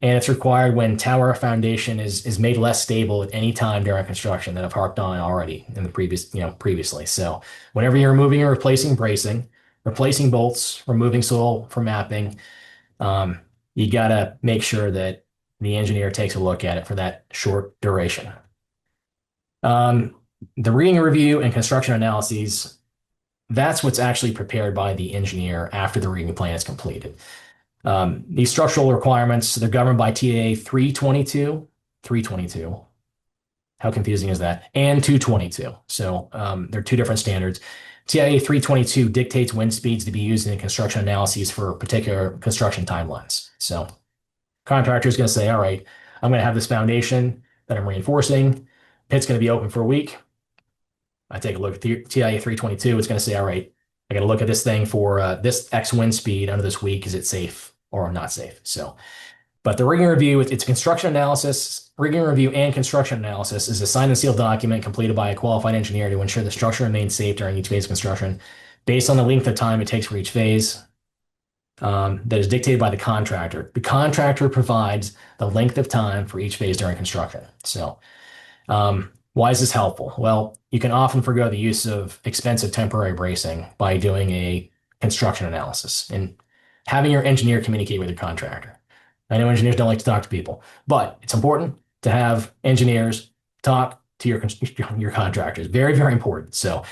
B: And it's required when tower foundation is made less stable at any time during construction that I've harped on already in the previously. So whenever you're removing or replacing bracing, replacing bolts, removing soil for mapping, you got to make sure that the engineer takes a look at it for that short duration. The rigging review and construction analyses, that's what's actually prepared by the engineer after the rigging plan is completed. These structural requirements, they're governed by TAA 322. How confusing is that? And 222. So they're two different standards. TIA 322 dictates wind speeds to be used in construction analyses for particular construction timelines. So contractor is going to say, all right, I'm going to have this foundation that I'm reinforcing. Pit's going to be open for a week. I take a look at the TIA 322. It's going to say, all right, I got to look at this thing for this X wind speed under this week. Is it safe or not safe? So, but the rigging review, it's construction analysis, rigging review and construction analysis is a signed and sealed document completed by a qualified engineer to ensure the structure remains safe during each phase of construction based on the length of time it takes for each phase that is dictated by the contractor. The contractor provides the length of time for each phase during construction. So, why is this helpful? Well, you can often forgo the use of expensive temporary bracing by doing a construction analysis and having your engineer communicate with your contractor. I know engineers don't like to talk to people, but it's important to have engineers talk to your contractors. Very, very important. So,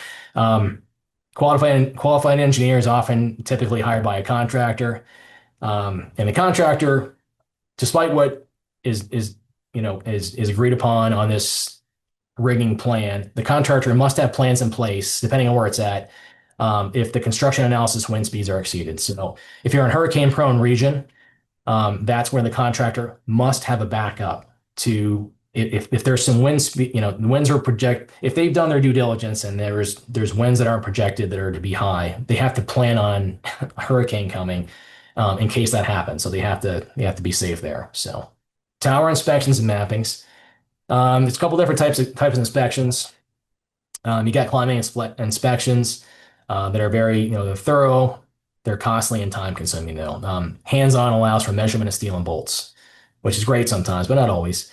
B: qualified engineer is often typically hired by a contractor, and the contractor, despite what is agreed upon on this rigging plan, the contractor must have plans in place, depending on where it's at, if the construction analysis wind speeds are exceeded. So if you're in hurricane-prone region, that's where the contractor must have a backup to if there's some wind speed, the winds are if they've done their due diligence and there's winds that aren't projected that are to be high, they have to plan on a hurricane coming in case that happens. So they have to be safe there. So tower inspections and mappings. There's a couple different types of inspections. You got climbing inspections that are very, they're thorough, they're costly and time consuming though. Hands-on allows for measurement of steel and bolts, which is great sometimes, but not always.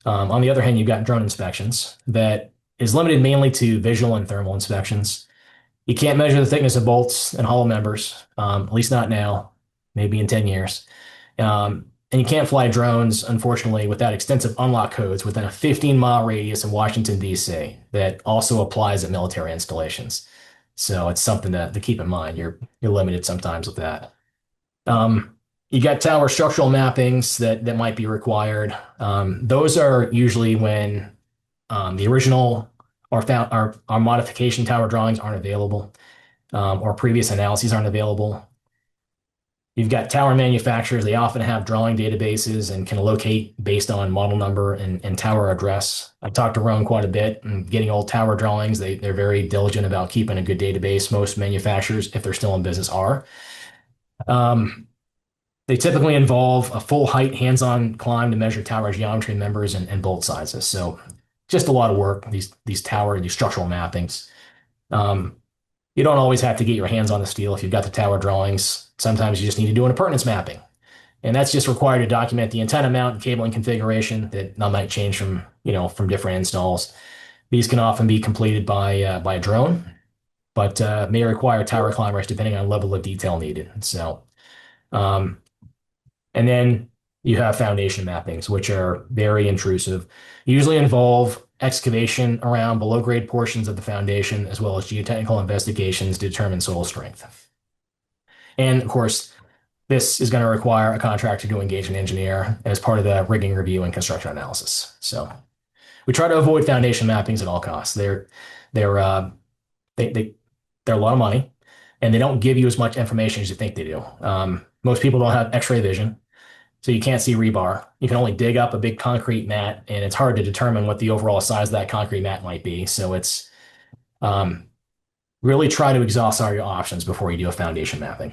B: On the other hand, you've got drone inspections that is limited mainly to visual and thermal inspections. You can't measure the thickness of bolts and hollow members, at least not now, maybe in 10 years. And you can't fly drones, unfortunately, without extensive unlock codes within a 15-mile radius in Washington, D.C. that also applies at military installations. So it's something to keep in mind. You're limited sometimes with that. You got tower structural mappings that might be required. Those are usually when the original or modification tower drawings aren't available, or previous analyses aren't available. You've got tower manufacturers. They often have drawing databases and can locate based on model number and tower address. I've talked to Roan quite a bit and getting old tower drawings. They're very diligent about keeping a good database. Most manufacturers, if they're still in business, are. They typically involve a full height hands-on climb to measure tower geometry members and bolt sizes. So just a lot of work, these structural mappings. You don't always have to get your hands on the steel if you've got the tower drawings. Sometimes you just need to do an appurtenance mapping. And that's just required to document the antenna mount and cabling configuration that might change from different installs. These can often be completed by a drone, but may require tower climbers depending on level of detail needed. So, um, and then you have foundation mappings, which are very intrusive, usually involve excavation around below grade portions of the foundation, as well as geotechnical investigations to determine soil strength. And of course, this is going to require a contractor to engage an engineer as part of the rigging review and construction analysis. So we try to avoid foundation mappings at all costs. They're they, they they're a lot of money, and they don't give you as much information as you think they do. Most people don't have X-ray vision, so you can't see rebar. You can only dig up a big concrete mat, and it's hard to determine what the overall size of that concrete mat might be. So it's really try to exhaust all your options before you do a foundation mapping.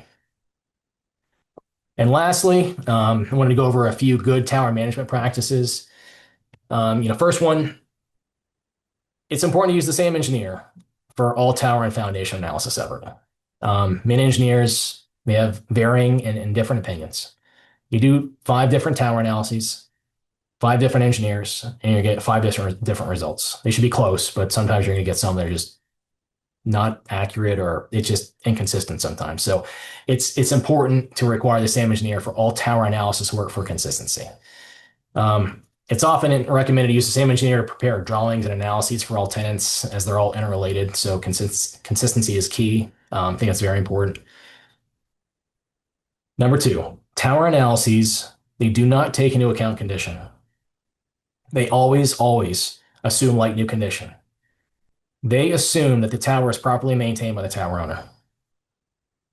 B: And lastly, I wanted to go over a few good tower management practices. First one, it's important to use the same engineer for all tower and foundation analysis ever. Many engineers, they have varying and different opinions. You do 5 different tower analyses, 5 different engineers, and you get 5 different results. They should be close, but sometimes you're going to get some that are just not accurate, or it's just inconsistent sometimes. So it's important to require the same engineer for all tower analysis work for consistency. It's often recommended to use the same engineer to prepare drawings and analyses for all tenants, as they're all interrelated. So consistency is key. I think that's very important. Number 2, tower analyses, they do not take into account condition. They always assume like new condition. They assume that the tower is properly maintained by the tower owner.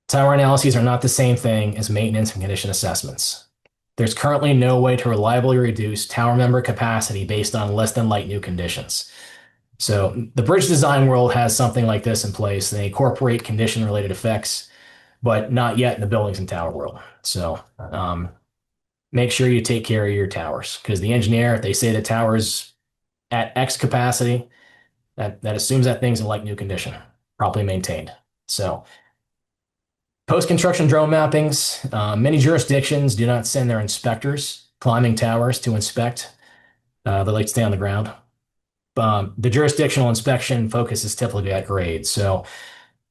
B: Tower analyses are not the same thing as maintenance and condition assessments. There's currently no way to reliably reduce tower member capacity based on less than like new conditions. So the bridge design world has something like this in place. They incorporate condition related effects, but not yet in the buildings and tower world. So make sure you take care of your towers, because the engineer, if they say the tower's at X capacity, that assumes that thing's in like new condition, properly maintained. So post-construction drone mappings, many jurisdictions do not send their inspectors climbing towers to inspect. They like to stay on the ground. The jurisdictional inspection focus is typically at grade. So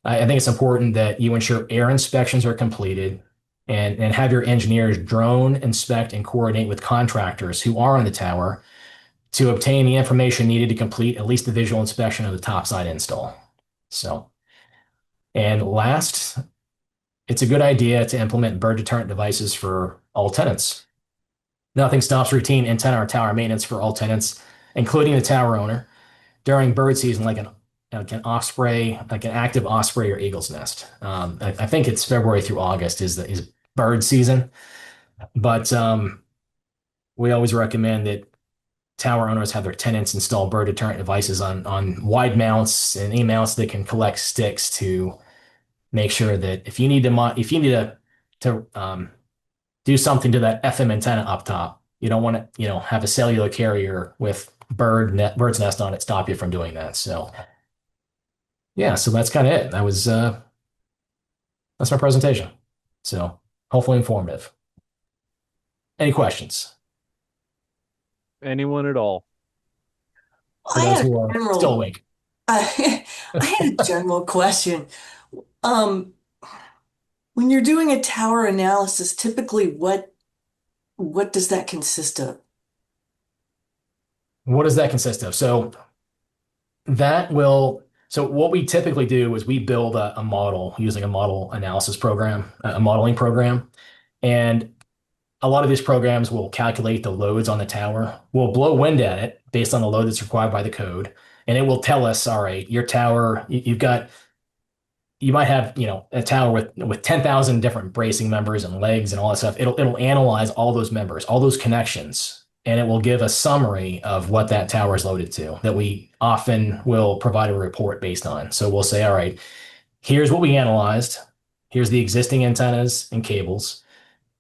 B: I think it's important that you ensure air inspections are completed, and have your engineers drone inspect and coordinate with contractors who are on the tower to obtain the information needed to complete at least the visual inspection of the topside install. So, and last, it's a good idea to implement bird deterrent devices for all tenants. Nothing stops routine antenna or tower maintenance for all tenants, including the tower owner, during bird season, like an osprey, like an active osprey or eagle's nest. I think it's February through August is bird season, but we always recommend that tower owners have their tenants install bird deterrent devices on wide mounts and any mounts that can collect sticks, to make sure that if you need to do something to that FM antenna up top, you don't want to have a cellular carrier with bird's nest on it stop you from doing that. So yeah, so that's kind of it. That's my presentation. So hopefully informative. Any questions?
A: Anyone at all?
B: For
E: I
B: those
E: had
B: who
E: a
B: are
E: general,
B: still awake.
E: I had a general question. Um, when you're doing a tower analysis, typically what does that consist of?
B: What does that consist of? So what we typically do is we build a model using a model analysis program, a modeling program. And a lot of these programs will calculate the loads on the tower. We'll blow wind at it based on the load that's required by the code. And it will tell us, all right, your tower, you might have, a tower with 10,000 different bracing members and legs and all that stuff. It'll analyze all those members, all those connections, and it will give a summary of what that tower is loaded to, that we often will provide a report based on. So we'll say, all right, here's what we analyzed. Here's the existing antennas and cables.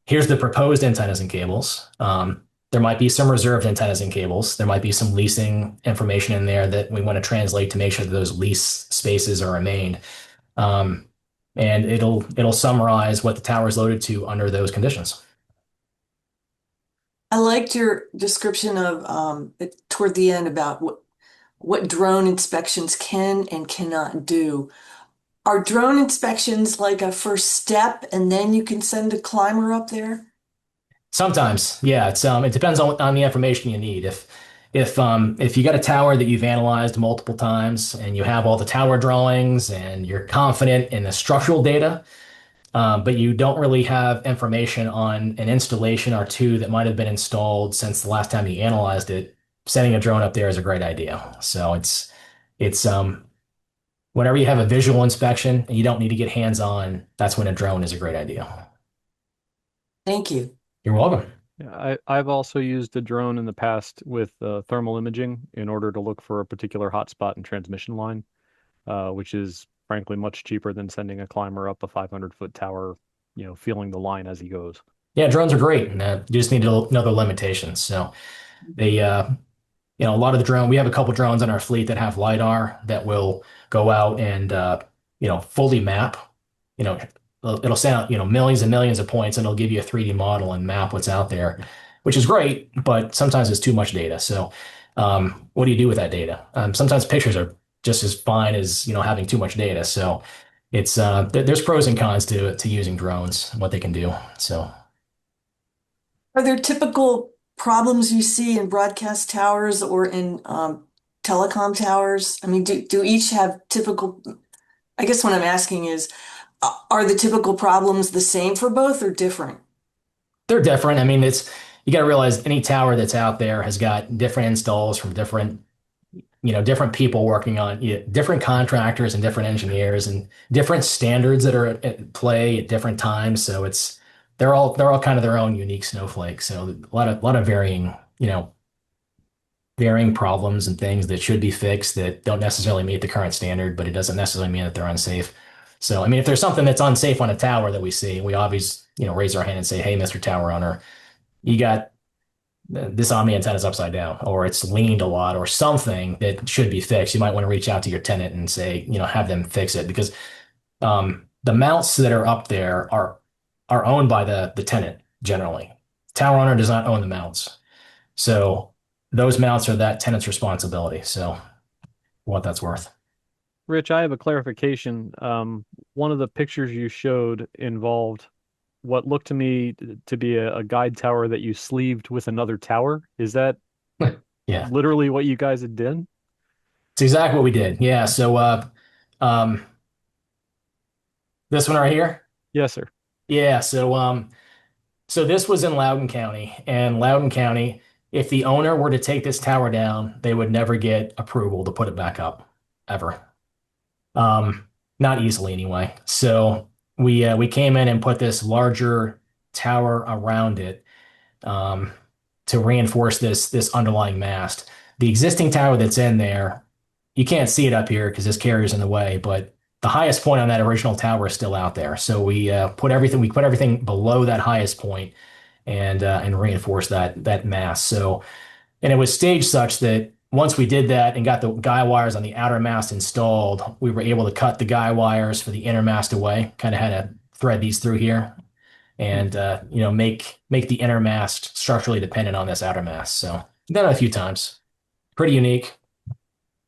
B: Here's the proposed antennas and cables. There might be some reserved antennas and cables. There might be some leasing information in there that we want to translate to make sure that those lease spaces are remained. And it'll summarize what the tower is loaded to under those conditions.
E: I liked your description of toward the end about what drone inspections can and cannot do. Are drone inspections like a first step and then you can send a climber up there?
B: Sometimes, yeah, it depends on the information you need. If you got a tower that you've analyzed multiple times and you have all the tower drawings and you're confident in the structural data, but you don't really have information on an installation or two that might have been installed since the last time you analyzed it, sending a drone up there is a great idea. So it's whenever you have a visual inspection and you don't need to get hands-on, that's when a drone is a great idea.
E: Thank you.
B: You're welcome.
A: Yeah, I've also used a drone in the past with thermal imaging in order to look for a particular hotspot and transmission line, which is frankly much cheaper than sending a climber up a 500-foot tower, feeling the line as he goes.
B: Yeah, drones are great, and you just need to know the limitations. So they, a lot of the drone, we have a couple drones on our fleet that have LiDAR that will go out and, fully map. You know, it'll send out, millions and millions of points, and it'll give you a 3D model and map what's out there, which is great, but sometimes it's too much data. So, what do you do with that data? Sometimes pictures are just as fine as, having too much data. So there's pros and cons to using drones and what they can do. So.
E: Are there typical problems you see in broadcast towers or in telecom towers? I mean, do each have typical, I guess what I'm asking is, are the typical problems the same for both or different?
B: They're different. I mean, you got to realize any tower that's out there has got different installs from different people working on different contractors and different engineers and different standards that are at play at different times. So they're all kind of their own unique snowflakes. So a lot of varying problems and things that should be fixed that don't necessarily meet the current standard, but it doesn't necessarily mean that they're unsafe. So, I mean, if there's something that's unsafe on a tower that we see, we always, raise our hand and say, "Hey, Mr. Tower Owner, you got this Omni antenna is upside down, or it's leaned a lot, or something that should be fixed." You might want to reach out to your tenant and say, have them fix it because the mounts that are up there are owned by the tenant generally. Tower owner does not own the mounts, so those mounts are that tenant's responsibility. So, for what that's worth.
A: Rich, I have a clarification. One of the pictures you showed involved what looked to me to be a guide tower that you sleeved with another tower. Is that
B: Yeah,
A: literally what you guys had done?
B: it's exactly what we did. Yeah. So, um, this one right here.
A: Yes, sir.
B: Yeah. So this was in Loudoun County, and Loudoun County, if the owner were to take this tower down, they would never get approval to put it back up, ever. Not easily anyway. So we came in and put this larger tower around it um, to reinforce this underlying mast. The existing tower that's in there, you can't see it up here because this carrier's in the way, but the highest point on that original tower is still out there. So we put everything below that highest point and reinforce that mast. So and it was staged such that once we did that and got the guy wires on the outer mast installed, we were able to cut the guy wires for the inner mast away. Kind of had to thread these through here
A: Hmm.
B: and make the inner mast structurally dependent on this outer mast. So done it a few times. Pretty unique.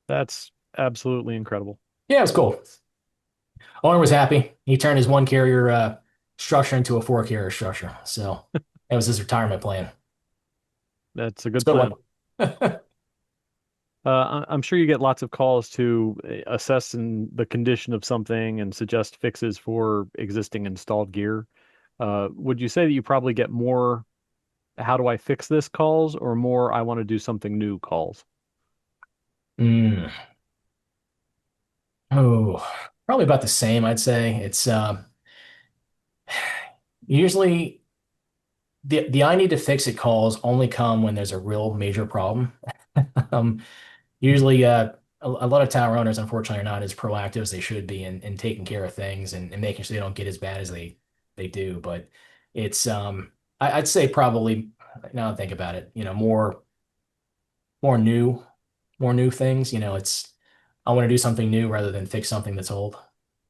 A: That's absolutely incredible.
B: Yeah, it was cool. Owner was happy. He turned his one carrier structure into a four carrier structure. So that was his retirement plan.
A: That's a
B: It's
A: good
B: a good
A: plan.
B: one.
A: I'm sure you get lots of calls to assess the condition of something and suggest fixes for existing installed gear. Would you say that you probably get more, how do I fix this calls, or more, I want to do something new calls?
B: Mm. Oh, probably about the same, I'd say. It's usually the I need to fix it calls only come when there's a real major problem. Um, usually, a lot of tower owners, unfortunately, are not as proactive as they should be in taking care of things and making sure they don't get as bad as they do. But it's I'd say probably now that I think about it, more new, more new things. It's I want to do something new rather than fix something that's old.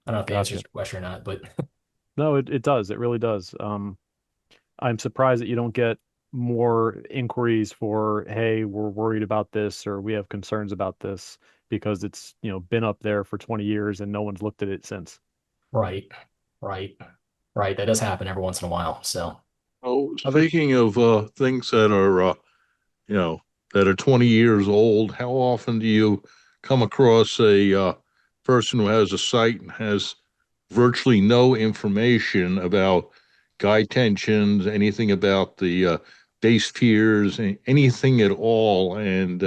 B: I don't know if that answers
A: Gotcha.
B: your question or not, but
A: No, it does. It really does. I'm surprised that you don't get more inquiries for, hey, we're worried about this or we have concerns about this because it's, been up there for 20 years and no one's looked at it since.
B: Right, right, right. That does happen every once in a while. So
F: Oh, speaking of things that are you know that are 20 years old, how often do you come across a person who has a site and has virtually no information about guide tensions, anything about the base piers, anything at all? And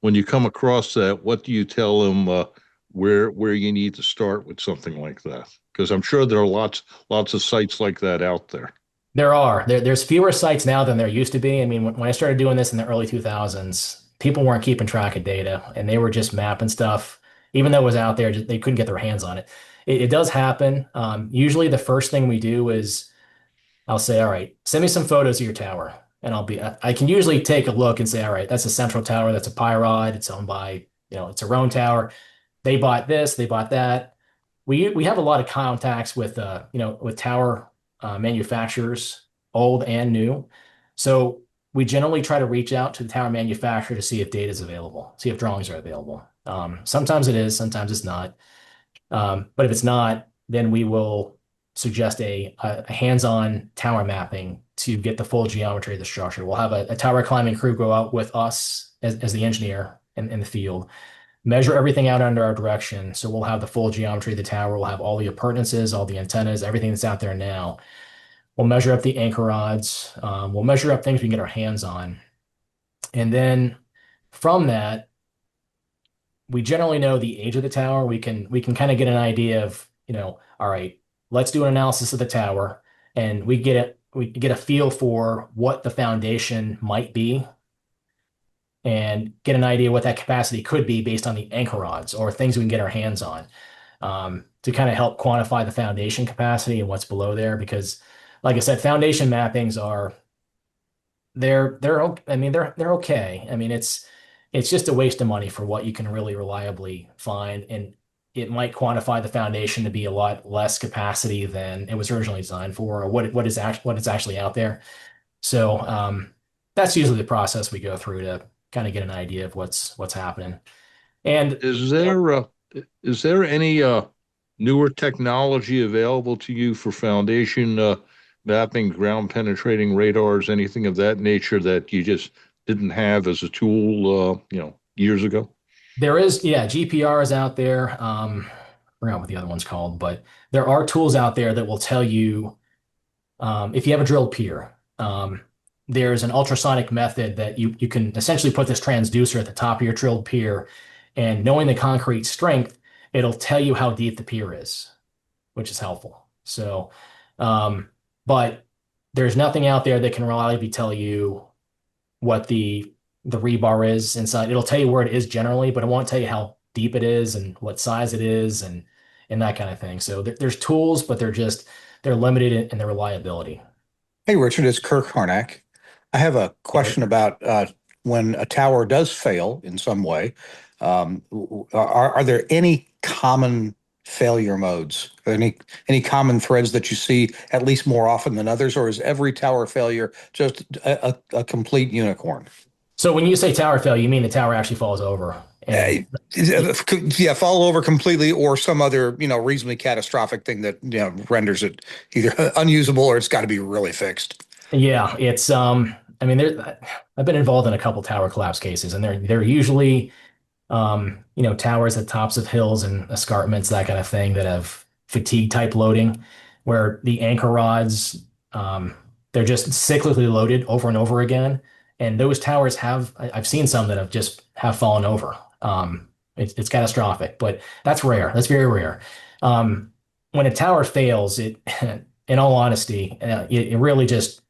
F: when you come across that, what do you tell them where you need to start with something like that? Because I'm sure there are lots of sites like that out there.
B: there's fewer sites now than there used to be. I mean, when I started doing this in the early 2000s, people weren't keeping track of data and they were just mapping stuff. Even though it was out there, they couldn't get their hands on it. It does happen. Usually the first thing we do is I'll say, all right, send me some photos of your tower. And I can usually take a look and say, all right, that's a central tower. That's a Pyrod. It's owned by, it's a Roan tower. They bought this, they bought that. We have a lot of contacts with with tower manufacturers, old and new. So we generally try to reach out to the tower manufacturer to see if data is available, see if drawings are available. Sometimes it is, sometimes it's not. But if it's not, then we will suggest a hands-on tower mapping to get the full geometry of the structure. We'll have a tower climbing crew go out with us as the engineer in the field, measure everything out under our direction. So we'll have the full geometry of the tower. We'll have all the appurtenances, all the antennas, everything that's out there now. We'll measure up the anchor rods. We'll measure up things we can get our hands on. And then from that, we generally know the age of the tower. We can kind of get an idea of, all right, let's do an analysis of the tower, and we get a feel for what the foundation might be and get an idea what that capacity could be based on the anchor rods or things we can get our hands on, to kind of help quantify the foundation capacity and what's below there. Because, like I said, foundation mappings are they're okay. I mean, it's just a waste of money for what you can really reliably find, and it might quantify the foundation to be a lot less capacity than it was originally designed for, or what is actually out there. So that's usually the process we go through to kind of get an idea of what's happening. And
F: Is there any newer technology available to you for foundation mapping, ground penetrating radars, anything of that nature that you just didn't have as a tool, years ago?
B: there is, yeah, GPR is out there. I forgot what the other one's called, but there are tools out there that will tell you if you have a drilled pier. There's an ultrasonic method that you can essentially put this transducer at the top of your drilled pier, and knowing the concrete strength, it'll tell you how deep the pier is, which is helpful. So, but there's nothing out there that can reliably tell you what the rebar is inside. It'll tell you where it is generally, but it won't tell you how deep it is and what size it is and that kind of thing. So there's tools, but they're limited in their reliability.
G: Hey, Richard, it's Kirk Harnack. I have a question about when a tower does fail in some way. Are there any common failure modes? Any common threads that you see at least more often than others, or is every tower failure just a complete unicorn?
B: So when you say tower failure, you mean the tower actually falls over?
G: Yeah, fall over completely, or some other reasonably catastrophic thing that renders it either unusable or it's got to be really fixed.
B: Yeah, it's I mean, I've been involved in a couple tower collapse cases, and they're usually towers at tops of hills and escarpments, that kind of thing, that have fatigue type loading, where the anchor rods they're just cyclically loaded over and over again. And those towers I've seen some that have fallen over. It's catastrophic, but that's rare. That's very rare. When a tower fails, in all honesty, it really just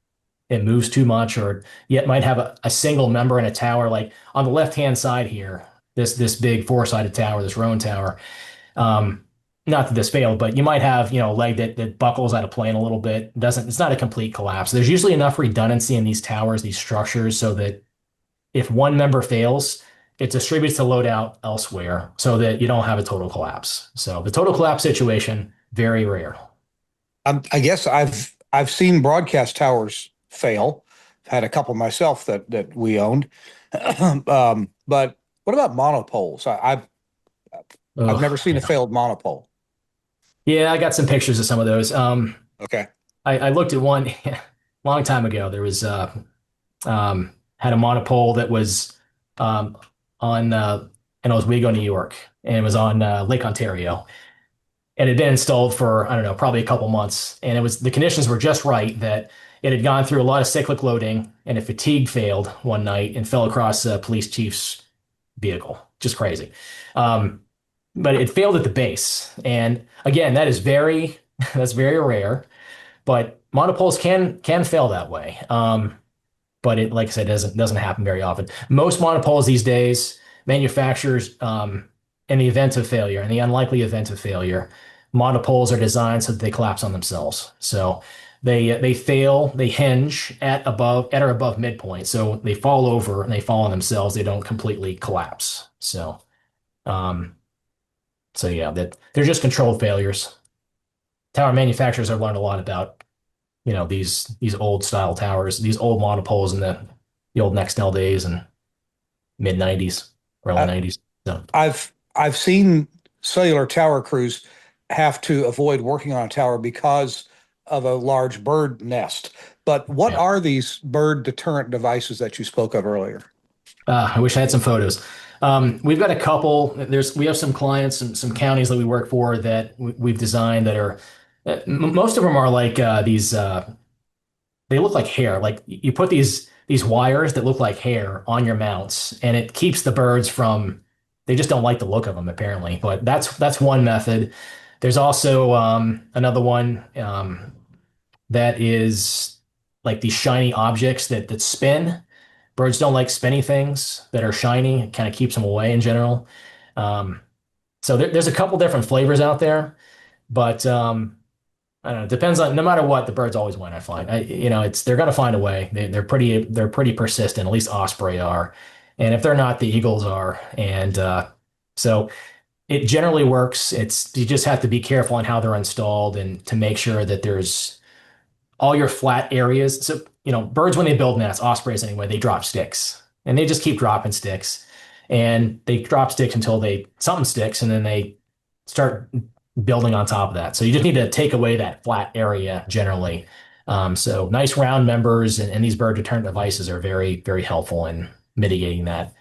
B: it moves too much, or yet might have a single member in a tower. Like on the left-hand side here, this big four-sided tower, this Roan tower. Not that this failed, but you might have, a leg that buckles out of plane a little bit. It's not a complete collapse. There's usually enough redundancy in these towers, these structures, so that if one member fails, it distributes the load out elsewhere so that you don't have a total collapse. So the total collapse situation, very rare.
G: I guess I've seen broadcast towers fail. I've had a couple myself that we owned. But what about monopoles? I've
B: Oh,
G: never seen a
B: yeah.
G: failed monopole.
B: Yeah, I got some pictures of some of those.
G: Okay.
B: I looked at one long time ago. There was had a monopole that was um, on in Oswego, New York, and it was on Lake Ontario. And it had been installed for, I don't know, probably a couple months. And it was the conditions were just right that it had gone through a lot of cyclic loading and a fatigue failed one night and fell across a police chief's vehicle. Just crazy. Um, but it failed at the base. And again, that is very that's very rare. But monopoles can fail that way. But it, like I said, doesn't happen very often. Most monopoles these days, manufacturers, in the event of failure, in the unlikely event of failure, monopoles are designed so that they collapse on themselves. So they fail, they hinge at or above midpoint. So they fall over and they fall on themselves. They don't completely collapse. Um, so yeah, that they're just controlled failures. Tower manufacturers have learned a lot about these old style towers, these old monopoles in the old Nextel days and mid 90s, early
G: I,
B: 90s. So
G: I've seen cellular tower crews have to avoid working on a tower because of a large bird nest. But what
B: yeah.
G: are these bird deterrent devices that you spoke of earlier?
B: I wish I had some photos. We've got a couple. We have some clients, some counties that we work for that we've designed that are most of them are like these. They look like hair. Like you put these wires that look like hair on your mounts, and it keeps the birds from. They just don't like the look of them, apparently. But that's one method. There's also another one that is like these shiny objects that spin. Birds don't like spinny things that are shiny. It kind of keeps them away in general. Um, so there's a couple different flavors out there, but I don't know. It depends on no matter what, the birds always win. I find, it's they're gonna find a way. They're pretty persistent. At least osprey are, and if they're not, the eagles are. And so it generally works. It's you just have to be careful on how they're installed and to make sure that there's all your flat areas. So, birds, when they build nests, ospreys anyway, they drop sticks and they just keep dropping sticks and they drop sticks until something sticks and then they start building on top of that. So you just need to take away that flat area generally. So nice round members and these bird deterrent devices are very, very helpful in mitigating that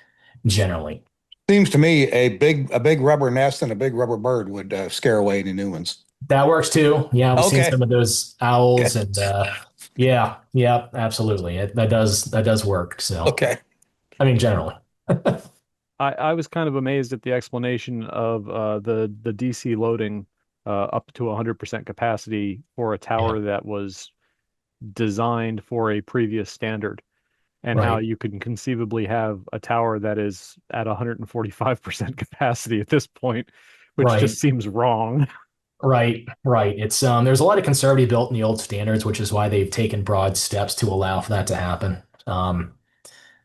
B: generally.
G: Seems to me a big rubber nest and a big rubber bird would scare away any new ones.
B: That works too. Yeah, we've seen
G: Okay.
B: some of those
G: Okay.
B: owls and yeah, absolutely. That does work. So,
G: Okay.
B: I mean, generally.
A: I was kind of amazed at the explanation of the DC loading up to 100% capacity for a
B: Yeah,
A: tower that was designed for a previous standard, and how
B: right,
A: you can conceivably have a tower that is at 145% capacity at this point, which
B: right,
A: just seems wrong.
B: right. It's there's a lot of conservative built in the old standards, which is why they've taken broad steps to allow for that to happen.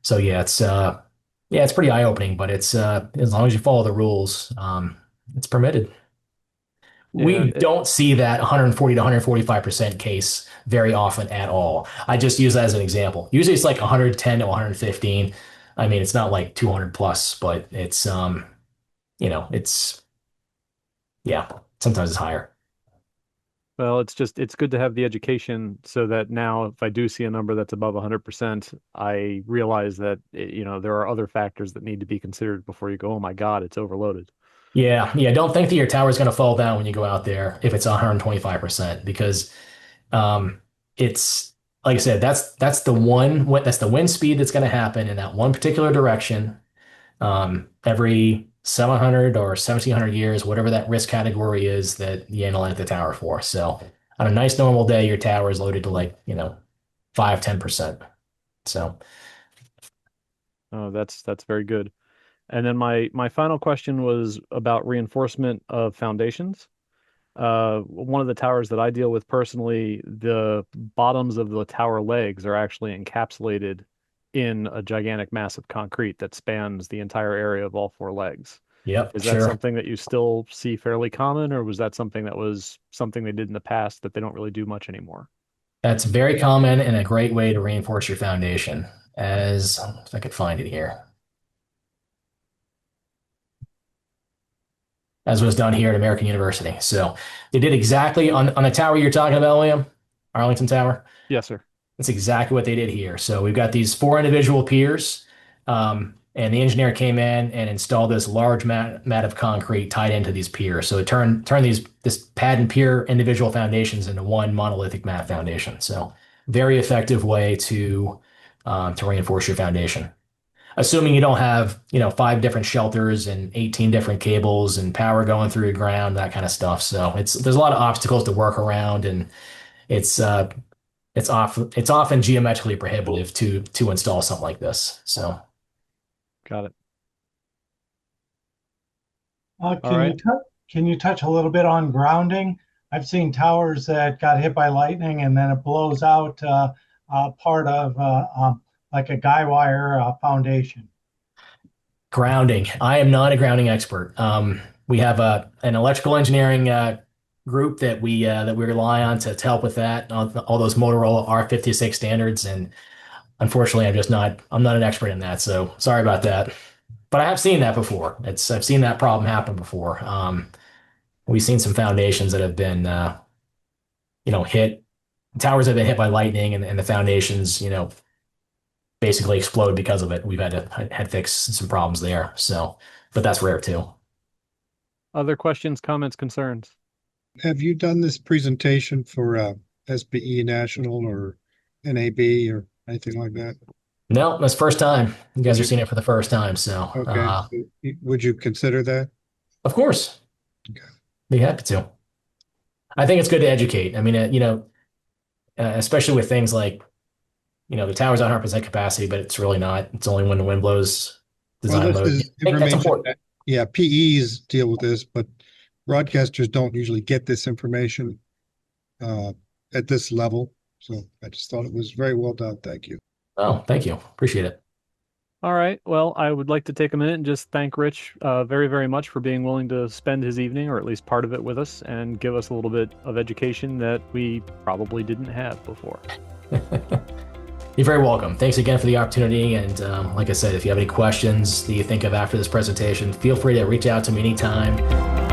B: So yeah, it's pretty eye-opening, but it's as long as you follow the rules, it's permitted.
A: Yeah,
B: We don't see that 140 to 145% case very often at all. I just use that as an example. Usually it's like 110 to 115. I mean, it's not like 200 plus, but it's yeah, sometimes it's higher.
A: well, it's good to have the education so that now if I do see a number that's above 100%, I realize that there are other factors that need to be considered before you go, oh my God, it's overloaded.
B: Yeah, yeah. Don't think that your tower is going to fall down when you go out there if it's 125% because um, it's like I said, that's the wind speed that's going to happen in that one particular direction every 700 or 1700 years, whatever that risk category is that you analyze the tower for. So on a nice normal day, your tower is loaded to like, 5-10%. So
A: Oh, that's very good. And then my final question was about reinforcement of foundations. One of the towers that I deal with personally, the bottoms of the tower legs are actually encapsulated in a gigantic mass of concrete that spans the entire area of all four legs.
B: yep,
A: Is that
B: sure.
A: something that you still see fairly common, or was that something they did in the past that they don't really do much anymore?
B: That's very common and a great way to reinforce your foundation. As if I could find it here. as was done here at American University. So they did exactly on the tower you're talking about, William, Arlington Tower.
A: Yes, sir.
B: That's exactly what they did here. So we've got these 4 individual piers, and the engineer came in and installed this large mat of concrete tied into these piers. So it turned this pad and pier individual foundations into one monolithic mat foundation. So very effective way to reinforce your foundation. Assuming you don't have 5 different shelters and 18 different cables and power going through your ground, that kind of stuff. So there's a lot of obstacles to work around, and it's often geometrically prohibitive to install something like this. So,
A: Got it.
H: Can you touch a little bit on grounding? I've seen towers that got hit by lightning and then it blows out part of like a guy wire foundation.
B: grounding. I am not a grounding expert. We have an electrical engineering group that we rely on to help with that on all those Motorola R56 standards, and unfortunately, I'm not an expert in that. So sorry about that. But I have seen that before. I've seen that problem happen before. We've seen some foundations that have been hit. Towers have been hit by lightning, and the foundations basically explode because of it. We've had to fix some problems there. So, but that's rare too.
A: Other questions, comments, concerns?
C: Have you done this presentation for SBE National or NAB or anything like that?
B: No, that's first time. You guys are seeing it for the first time. So,
C: Okay. Would you consider that?
B: of course,
C: Okay.
B: be happy to. I think it's good to educate. I mean, especially with things like, the tower's at 100% capacity, but it's really not. It's only when the wind blows design
C: Well,
B: mode.
C: this is
B: I think that's
C: information
B: important.
C: that- yeah, PEs deal with this, but broadcasters don't usually get this information at this level. So I just thought it was very well done. Thank you.
B: Oh, thank you. Appreciate it.
A: All right. Well, I would like to take a minute and just thank Rich very, very much for being willing to spend his evening, or at least part of it, with us and give us a little bit of education that we probably didn't have before.
B: You're very welcome. Thanks again for the opportunity. And like I said, if you have any questions that you think of after this presentation, feel free to reach out to me anytime.